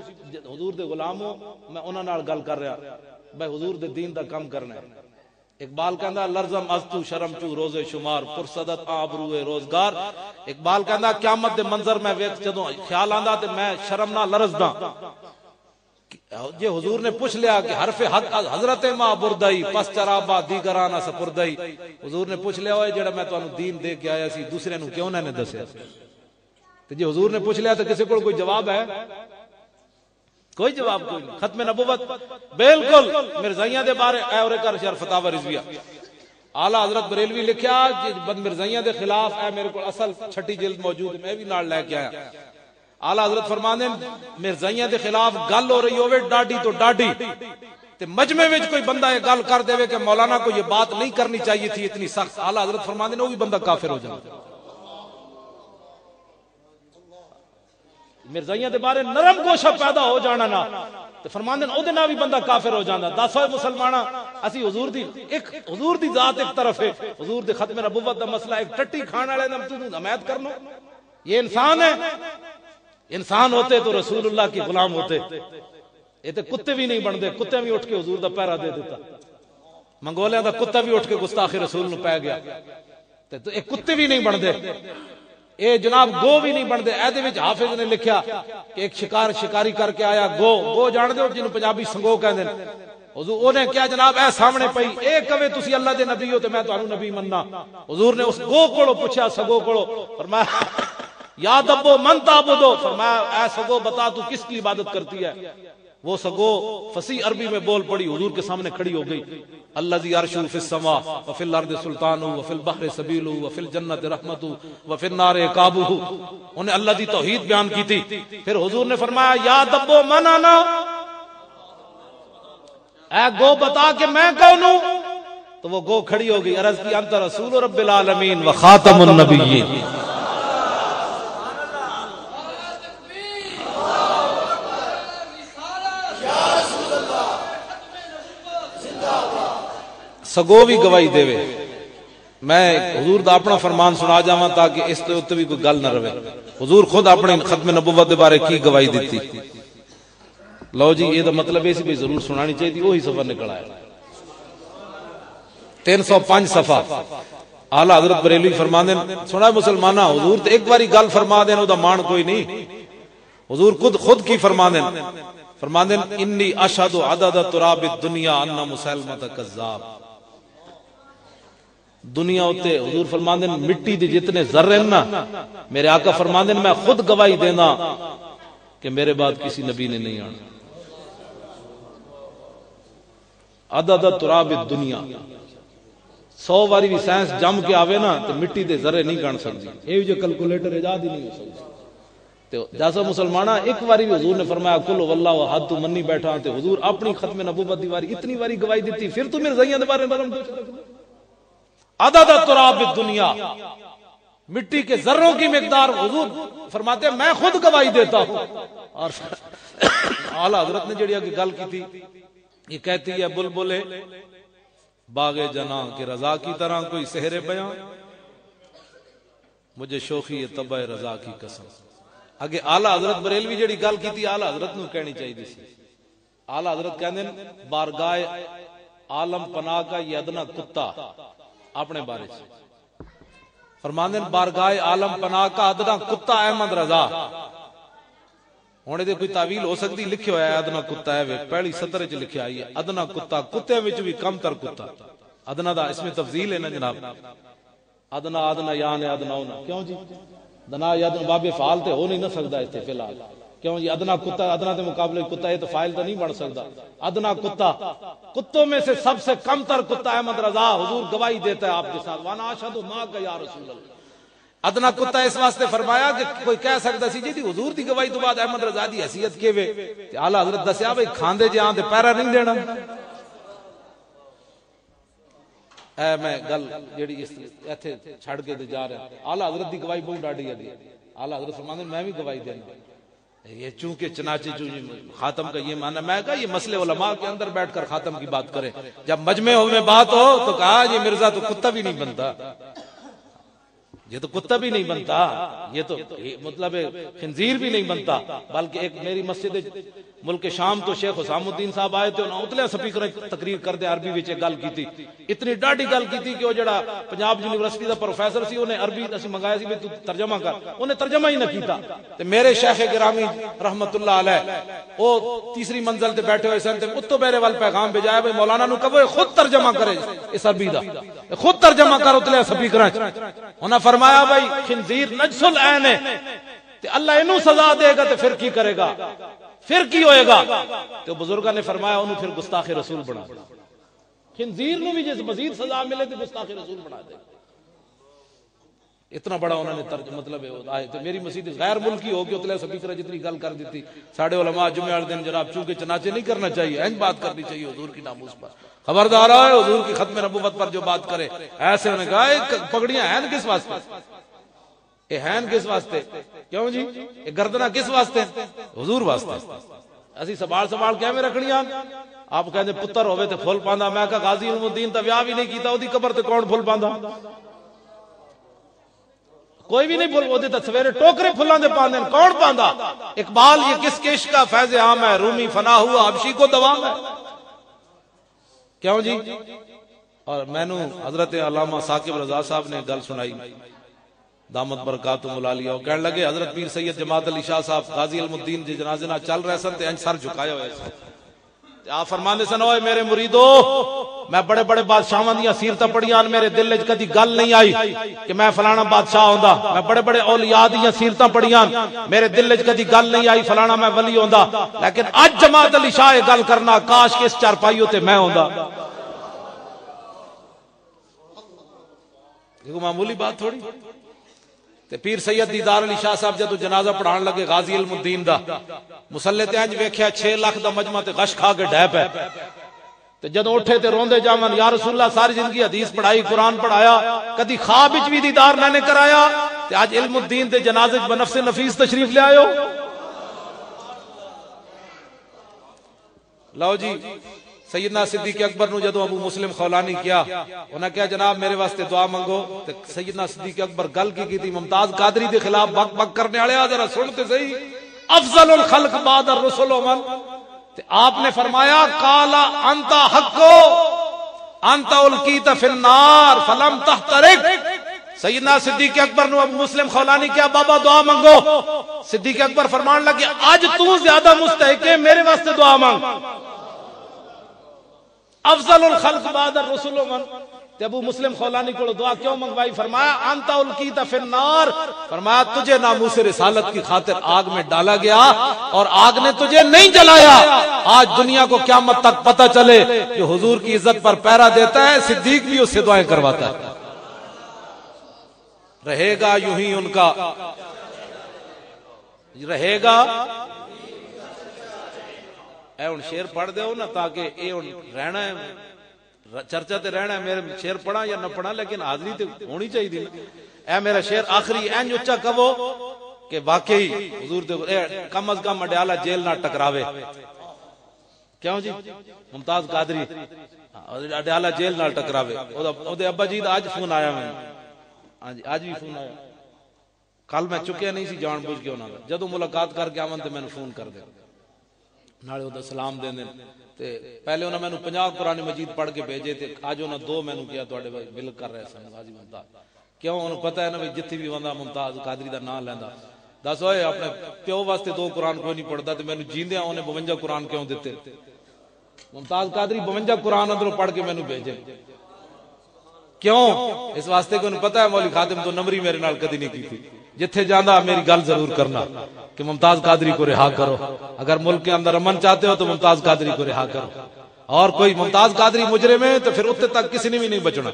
حضور دے غلام ہو، میں انہاں نال گل کر رہا بھائی حضور دے دین دا کم کرنا ہے. اقبال کہندا لرزم از تو شرم چو روز شمار پرصدت آبروئے روزگار. اقبال کہندا قیامت دے منظر میں ویکھ جدوں خیال آندا تے میں شرم نہ لرزدا. جے حضور نے پوچھ لیا کہ حرف حق حضرت ماں بردائی پس چرابا دیگرانہ سپردائی. حضور نے پوچھ لیا ہوئے جڑا میں تانوں دین دے کے آیا سی دوسرے نو کیوں نہ دسیا. تے جے حضور نے پوچھ لیا تو کسی کو کوئی جواب ہے؟ کوئی جواب کوئی نہیں. ختم نبوت بالکل مرزائیاں دے بارے اے اور کر شرف فتاوی رضویہ اعلی حضرت بریلوی لکھیا بد مرزائیاں دے خلاف اے میرے کو اصل چھٹی جلد موجود میں بھی نال لے کے آیا. اعلی حضرت فرماندے مرزائیاں دے خلاف گل ہو رہی ہوے ڈاڈی تو ڈاڈی تے مجمع وچ کوئی بندہ یہ گل کر دے کہ مولانا کو یہ بات نہیں کرنی چاہیے تھی اتنی سخت، اعلی حضرت فرماندے نے وہ بھی بندہ کافر ہو جائے. مرزائیاں دے بارے نرم گوشہ پیدا ہو جانا نا تے فرماندے او دے نال بھی بندہ کافر ہو جاندا. دس ہوئے مسلماناں اسی حضور دی ذات ایک طرف ہے، حضور دے ختم نبوت دا مسئلہ ایک ٹٹی کھان والے نام تو حمایت کرنا. یہ انسان ہے، انسان ہوتے تو رسول اللہ کے غلام ہوتے. یہ تے کتے بھی نہیں بنتے، کتے بھی اٹھ کے حضور دا پہرا دے دیتا. منگولیاں دا کتا بھی اٹھ کے گستاخ رسول نو پے گیا تے ایک کتے بھی نہیں بنتے. اے جناب گو بھی نہیں بنتے. ایدے وچ حافظ نے لکھیا کہ ایک شکاری کر کے آیا گو جان دے جنوں پنجابی سنگو کہندے نے. حضور اونے کیا جناب اے سامنے پئی اے کہے تسی اللہ دے نبی ہو تے میں تانوں نبی مننا. حضور نے اس گو کولو پوچھا سگو کولو فرمایا یا دبو من تعبدو، فرمایا اے سگو بتا تو کس کی عبادت کرتی ہے. وہ سگو فصیح عربی میں بول پڑی، حضور کے سامنے کھڑی ہو گئی. الذی عرشہ فی السماء وفی الارض سلطانہ وفی البحر سبیلہ وفی الجنت رحمتہ وفی النار عقابہ. انہیں اللہ دی توحید بیان کی تھی. پھر حضور نے فرمایا یا دبو من انا، اے گو بتا کہ میں کون ہوں. تو وہ گو کھڑی ہو گئی، عرض کی انت رسول رب العالمین وخاتم النبیین. سگو بھی گواہی دے وے. میں حضور دا اپنا فرمان سنا جاواں تاکہ اس تے اوتے بھی کوئی گل نہ رہے. حضور خود اپنے ختم نبوت دے بارے کی گواہی دیتی. لو جی یہ دا مطلب ہے سی بھی ضرور سنانی چاہیے تھی. وہی سفر نکل آیا 305 صفحہ. اعلی حضرت بریلوی فرماندے سنا مسلماناں حضور تے ایک باری گل فرما دین او دا مان کوئی نہیں. حضور خود کی فرماندے انی اشہد عدد تراب الدنیا ان مسلمہ کذاب. دنیا ہوتے حضور فرماندے مٹی دے جتنے ذرے نا میرے آقا فرماندے میں خود گواہی دینا کہ میرے بعد کسی نبی نے نہیں آنا. عدد تراب الدنیا 100 باری بھی سائنس جم کے آوے نا تو مٹی دے ذرے نہیں گن سکتی. یہ جو کیلکولیٹر ایجاد ہی نہیں ہو سکتی. تو جیسا مسلمانہ ایک باری بھی حضور نے فرمایا کل واللہ وحد تو منی بیٹھا تے حضور اپنی ختم نبوت دی واری اتنی باری گواہی دیتی. پھر تو میرے زیاں دے بارے میں عدد تراب الدنیا مٹی کے ذروں کی مقدار حضور فرماتے ہیں میں خود گواہی دیتا ہوں. اور اعلی حضرت نے جڑی اگے گل کی تھی یہ کہتی ہے بلبلے باغ جناں کے رضا کی طرح کوئی سحر بیاں مجھے شوخی طبع رضا کی قسم. اگے اعلی حضرت بریلوی جڑی گل کی تھی اعلی حضرت نو کہنی چاہیے سی. اعلی حضرت کہندے بارگاہ عالم پناہ کا یہ ادنا کتا اپنے بارے سے فرماندے بارگاہ عالم پناہ کا ادنا کتا احمد رضا. ہونے دے کوئی تعویل ہو سکتی لکھے ہوا ہے ادنا کتا ہے پہلی سطر وچ لکھیا ہے ادنا کتا کتے وچ بھی کم تر کتا. ادنا دا اس میں تفضیل ہے نا جناب. ادنا یان ادنا ہونا کیوں جی دنا یاد باب فعال تے ہو نہیں نہ سکتا اس تے فی الحال کیوں جی ادنا کتا، ادنا کے مقابلے کتا یہ تو فائل تو نہیں بن سکتا. ادنا کتا، کتوں میں سے سب سے کم تر کتا احمد رضا، حضور گواہی دیتا ہے آپ کے ساتھ، وانا اشہد معک یا رسول اللہ. ادنا کتا اس واسطے فرمایا کہ کوئی کہہ سکتا سی جی حضور دی گواہی تو بعد احمد رضا دی حیثیت کیویں؟ تے اعلی حضرت دسیا بھئی کھاندے جاں تے پیرا نہیں دینا. اے میں گل جیڑی ایتھے چھڑ کے جا رہا، اعلی حضرت دی گواہی بہت ڈاڈی ہے. اعلی حضرت فرماندے میں بھی گواہی دینا. یہ چونکہ چنانچہ خاتم کا یہ معنی، میں کہا یہ مسئلے علماء کے اندر بیٹھ کر خاتم کی بات کریں. جب مجمع میں بات ہو تو کہا یہ مرزا تو کتا بھی نہیں بنتا، یہ تو کتا بھی نہیں بنتا، یہ تو مطلب خنزیر بھی نہیں بنتا. بلکہ ایک میری مسجد ملک شام تو شیخ حسام الدین صاحب آئے تھے، انہوں اتلے سپیکر تقریر کردے عربی وچ گل کیتی، اتنی ڈاڈی گل کیتی کہ وہ جڑا پنجاب یونیورسٹی دا پروفیسر سی انہیں عربی اسی منگایا سی تو ترجمہ کر، انہیں ترجمہ ہی نہ کیتا. تے میرے شیخ گرامی رحمت اللہ علیہ وہ تیسری منزل تے بیٹھے ہوئے سن تے اتو میرے وال پیغام بھیجایا بھئی مولانا نو کہو خود ترجمہ کرے اس عربی دا، خود ترجمہ کر اتلے سپیکراں. انہاں فرمایا بھائی خنزیر نجس العین ہے تے اللہ انہوں سزا دے گا تے پھر کی کرے گا، پھر کی ہوئے گا؟ تو بزرگاں نے فرمایا انہوں پھر گستاخ رسول بنا. خنزیر نو بھی جس مزید سزا ملے تو گستاخ رسول بنا دے. اتنا بڑا انہوں نے مطلب آئے تو میری مسجد غیر ملکی ہوگی اتلے سپیکر جتنی گل کر دیتی. ساڑھے علماء جمعہ والے دن جناب چونکہ چنانچہ نہیں کرنا چاہیے، این بات کرنی چاہیے حضور کی ناموس پر. خبردار ہے حضور کی ختم نبوت پر جو بات کرے ایسے انہوں نے کہا پگڑیاں ہیں کس واسطے، یہ ہیں کس واسطے، کیوں جی یہ گردنا کس واسطے؟ حضور واسطے. اسی سوال کیا میں رکھنیاں؟ آپ کہتے پتر ہوئے تے پھول پاندا. میں کہا غازی علم الدین تا ویاہ بھی نہیں کیتا، اودی قبر تے کون پھول پاندا؟ کوئی بھی نہیں پھول، اودی تے سویرے ٹوکرے پھلاں دے پاندے، کون پاندا؟ اقبال یہ کس کے عشق کا فیض عام ہے، رومی فنا ہوا حبشی کو دوام ہے. کیوں جی؟ اور میں نو حضرت علامہ ثاقب رضا صاحب نے گل سنائی دامت برکاتہم العالیہ، کہنے لگے حضرت پیر سید جماعت علی شاہ صاحب غازی علم الدین جی جنازے نہ چل رہے سن تے انج سر جھکایا ہوئے سن. آپ فرماندے سن اوئے میرے مریدو میں بڑے بڑے بادشاہاں دیاں سیرتاں پڑھیاں، میرے دل وچ کدی گل نہیں آئی کہ میں فلانا بادشاہ ہوندا. میں بڑے بڑے اولیاء دیاں سیرتاں پڑھیاں، میرے دل وچ کدی گل نہیں آئی فلانا میں ولی ہوندا. لیکن اج جماعت علی شاہ گل کرنا کاش کہ اس چارپائیوں تے میں ہوندا. دیکھو معمولی بات تھوڑی. تے پیر سید دیدار علی شاہ صاحب جدو جنازہ پڑھان لگے غازی علم الدین دا، مسلے تے انج ویکھیا 6 لاکھ دا مجمع تے غش کھا کے ڈہ پے. تے جدو اٹھے تے روندے جاون یا رسول اللہ ساری زندگی حدیث پڑھائی، قرآن پڑھایا، کدی خواب وچ بھی دیدار نہ نے کرایا، تے اج علم الدین دے جنازے وچ بنفس نفیس تشریف لے آیو. لو جی سیدنا صدیق اکبر نو جدو ابو مسلم خولانی کیا، انہاں کہا جناب میرے واسطے دعا منگو. تے سیدنا صدیق اکبر گل کی تھی ممتاز قادری دے خلاف بک بک کرنے والے ذرا سنتے صحیح. افضل الخلق بعد الرسل من، تے آپ نے فرمایا قالا انت حقو انت القیت فی النار فلم تحترق. سیدنا صدیق اکبر نو ابو مسلم خولانی کیا بابا دعا منگو. صدیق اکبر فرمان لگے آج تو زیادہ مستحق ہے، میرے واسطے دعا مانگ. افضل الخلق بعد الرسل من. تے ابو مسلم خولانی کو دعا کیوں منگوائی؟ فرمایا انت القیت فی النار، فرمایا تجھے ناموس رسالت کی خاطر آگ میں ڈالا گیا اور آگ نے تجھے نہیں جلایا. آج دنیا کو قیامت تک پتہ چلے جو حضور کی عزت پر پہرا دیتا ہے صدیق بھی اس سے دعائیں کرواتا ہے. رہے گا یوں ہی ان کا، رہے گا. اے ان شیر پڑھ دے ہو نا تاکہ اے ان رہنا ہے چرچا تے رہنا ہے. میرے شیر پڑھا یا نہ پڑھا لیکن حاضری تے ہونی چاہیے دی. اے میرا شیر آخری این اچا کہو کہ واقعی حضور دے کم از کم اڈیالہ جیل نہ ٹکراوے. کیوں جی ممتاز قادری اڈیالہ جیل نہ ٹکراوے. او دے ابا جی دا آج فون آیا میں، ہاں جی آج بھی فون آیا. کل میں چکیا نہیں سی جان بوجھ کے انہاں دا، جدوں ملاقات کر کے آون تے میں فون کر دے نالے او دا سلام دین دے. تے پہلے انہاں مینوں 50 قرآن مجید پڑھ کے بھیجے تے اج انہاں 2 مینوں کیا تواڈے بل کر رہے سن غازی ممتاز. کیوں انہوں پتہ ہے نا جتھے بھی بندہ ممتاز قادری دا نام لیندا دس ہوئے اپنے پیو واسطے 2 قرآن کوئی نہیں پڑھدا تے مینوں جیندیاں انہیں 52 قرآن کیوں دیتے؟ ممتاز قادری 52 قرآن اندروں پڑھ کے مینوں بھیجے. کیوں؟ اس واسطے کہ انہوں پتہ ہے مولوی خادم تو نمبری میرے نال کدی نہیں کی تھی. جتھے جانا میری گل ضرور کرنا کہ ممتاز قادری کو رہا کرو، اگر ملک کے اندر امن چاہتے ہو تو ممتاز قادری کو رہا کرو، اور کوئی ممتاز قادری مجرم ہے تو پھر اتنے تک کسی نے بھی نہیں بچنا،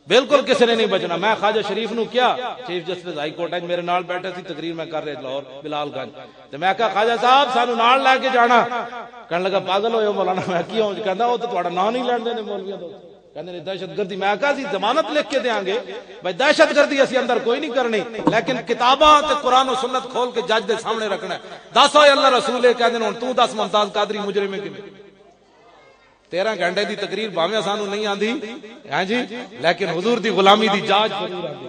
بالکل کسی نے نہیں بچنا۔ میں خواجہ شریف نو کیا چیف جسٹس ہائی کورٹ میرے نال بیٹھے سی، تقریر میں کر رہے لاہور بلال گنج، تو میں کہا خواجہ صاحب سانو نال لے کے جانا، کہنے لگا پاگل ہوئے مولانا میں کیوں؟ کہندا وہ تو تہاڈا نام نہیں لین دے مولویاں تو، کہندے نے دہشت گردی۔ میں کہا سی ضمانت لکھ کے دیاں گے بھائی دہشت گردی اسی اندر کوئی نہیں کرنی، لیکن کتاباں تے قرآن و سنت کھول کے جج دے سامنے رکھنا ہے۔ دس ہوئے اللہ رسول ہے، کہندے ہن تو دس ممتاز قادری مجرم ہے کہ 13 گھنٹے دی تقریر باویں سانو نہیں آندی ہاں جی، لیکن حضور دی غلامی دی جاج ضرور آندی۔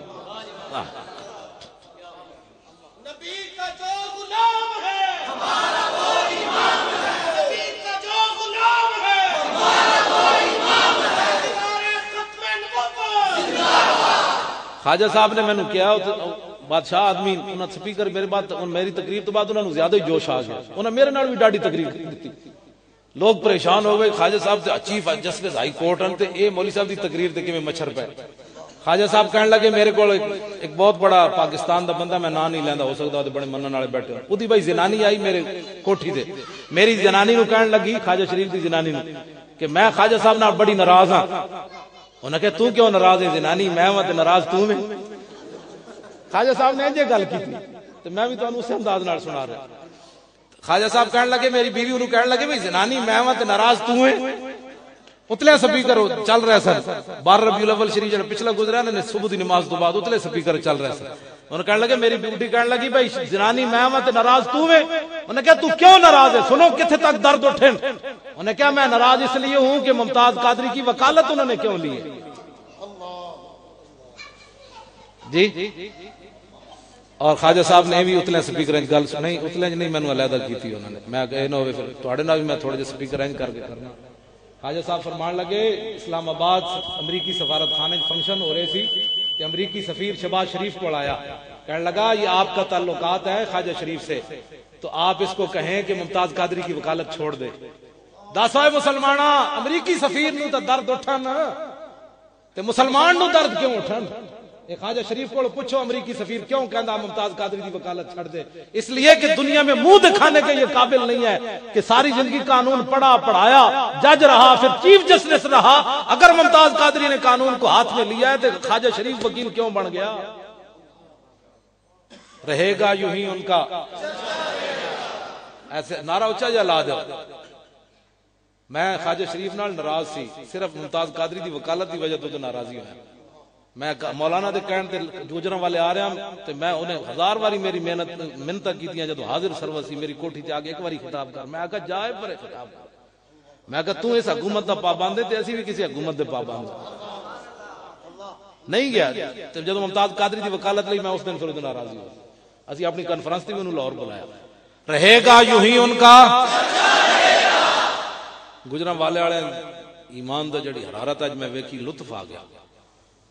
نبی کا جو غلام ہے ہمارا وہ امام ہے، نبی کا جو غلام ہے ہمارا وہ امام ہے، ادارے ختم نبوت زندہ باد۔ خواجہ صاحب نے مینوں کیا، بادشاہ آدمی انہاں سپیکر میرے بعد میری تقریر تو بعد انہاں نوں زیادہ ہی جوش آ گیا، انہاں میرے نال بھی ڈاڈی تقریر دتی، لوگ پریشان ہو گئے، خواجہ صاحب تے چیف جسٹس ہائی کورٹ ہیں تے اے مولوی صاحب دی تقریر تے کیویں مچھر پے۔ خواجہ صاحب کہنے لگے میرے کول ایک بہت بڑا پاکستان دا بندہ، میں نام نہیں لیندا، ہو سکدا تے بڑے منن والے بیٹھے ہون، اودی بھائی زنانی آئی میرے کوٹھی تے، میری زنانی نو کہن لگی خواجہ شریف دی زنانی نو کہ میں خواجہ صاحب نال بڑی ناراض ہاں۔ انہاں کہ تو کیوں ناراض ہے؟ زنانی میں ہاں تے ناراض تو میں۔ خواجہ صاحب نے یہ گل کی تے میں بھی تانوں اسی انداز نال سنا رہا۔ خواجہ صاحب کہنے لگے میری بیوی انہوں کہنے لگے بھئی زنانی میں ہاں تے ناراض تو ہے۔ اتلے سپیکر چل رہے سن 12 ربیع الاول شریف جڑا پچھلا گزرا نے صبح دی نماز تو بعد اتلے سپیکر چل رہے سن۔ انہوں کہنے لگے میری بیوٹی کہنے لگی بھئی زنانی میں ہاں تے ناراض تو ہے۔ انہوں نے کہا تو کیوں ناراض ہے؟ سنو کتھے تک درد اٹھیں۔ انہوں نے کہا میں ناراض اس لیے ہوں کہ ممتاز قادری کی وکالت انہوں نے کیوں لی ہے۔ جی اور خواجہ صاحب نے بھی اتلے سپیکر گل نہیں اتلے نہیں مینوں علیحدہ کیتی انہوں نے، میں کہ نہ ہوئے پھر تواڈے نال بھی میں تھوڑے جے سپیکر ارینج کر کے کرنا۔ خواجہ صاحب فرمان لگے اسلام آباد امریکی سفارت خانے فنکشن ہو رہے سی کہ امریکی سفیر شہباز شریف کو آیا، کہنے لگا یہ آپ کا تعلقات ہے خواجہ شریف سے تو آپ اس کو کہیں کہ ممتاز قادری کی وکالت چھوڑ دے۔ دسویں مسلمانہ امریکی سفیر نو تے درد اٹھن تے مسلمان نو درد کیوں اٹھن؟ خواجہ شریف کو پوچھو امریکی سفیر کیوں کہندا ممتاز قادری دی وکالت چھڑ دے؟ اس لیے کہ دنیا میں منہ دکھانے کے یہ قابل نہیں ہے کہ ساری زندگی قانون پڑھا پڑھایا، جج رہا، پھر چیف جسٹس رہا، اگر ممتاز قادری نے قانون کو ہاتھ میں لیا ہے تو خواجہ شریف وکیل کیوں بن گیا؟ رہے گا یوں ہی ان کا ایسے نعرہ اونچا جا لا دو۔ میں خواجہ شریف نال ناراض سی، صرف ممتاز قادری دی وکالت دی وجہ تو ناراضی ہویا۔ میں مولانا دے کہن تے گوجراں والے آ رہا تے میں انہیں 1000 واری میری محنت کیتیاں جدوں حاضر سرور سی میری کوٹھی تے آ کے ایک واری خطاب کر، میں کہا جائے پر خطاب کر، میں کہا تو اس حکومت دا پابند ہے تے اسی بھی کسی حکومت دے پابند نہیں گیا۔ تے جدوں ممتاز قادری دی وکالت لئی میں اس دن تھوڑی ناراضی ہو، اسی اپنی کانفرنس تے بھی انہوں لاہور بلایا۔ رہے گا یوں ہی ان کا گجراں والے والے ایمان دا جڑی حرارت اج میں ویکھی لطف آ گیا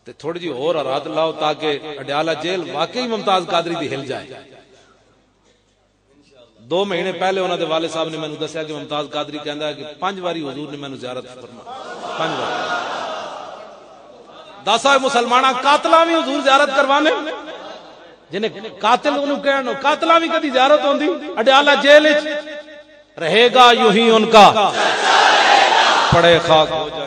تے تھوڑی جی اور رات لاؤ تاکہ اڈیالہ جیل واقعی ممتاز قادری دی ہل جائے۔ 2 مہینے پہلے انہوں دے والد صاحب نے مینوں دسیا کہ ممتاز قادری کہندا ہے کہ 5 واری حضور نے مینوں زیارت فرمائی، 5 واری۔ 10 مسلماناں قاتلاں بھی حضور زیارت کروانے، جنہیں قاتل انہوں کہن قاتلاں بھی کدی زیارت ہوندی اڈیالہ جیل وچ۔ رہے گا یوں ہی ان کا پڑے خاک ہو جائے۔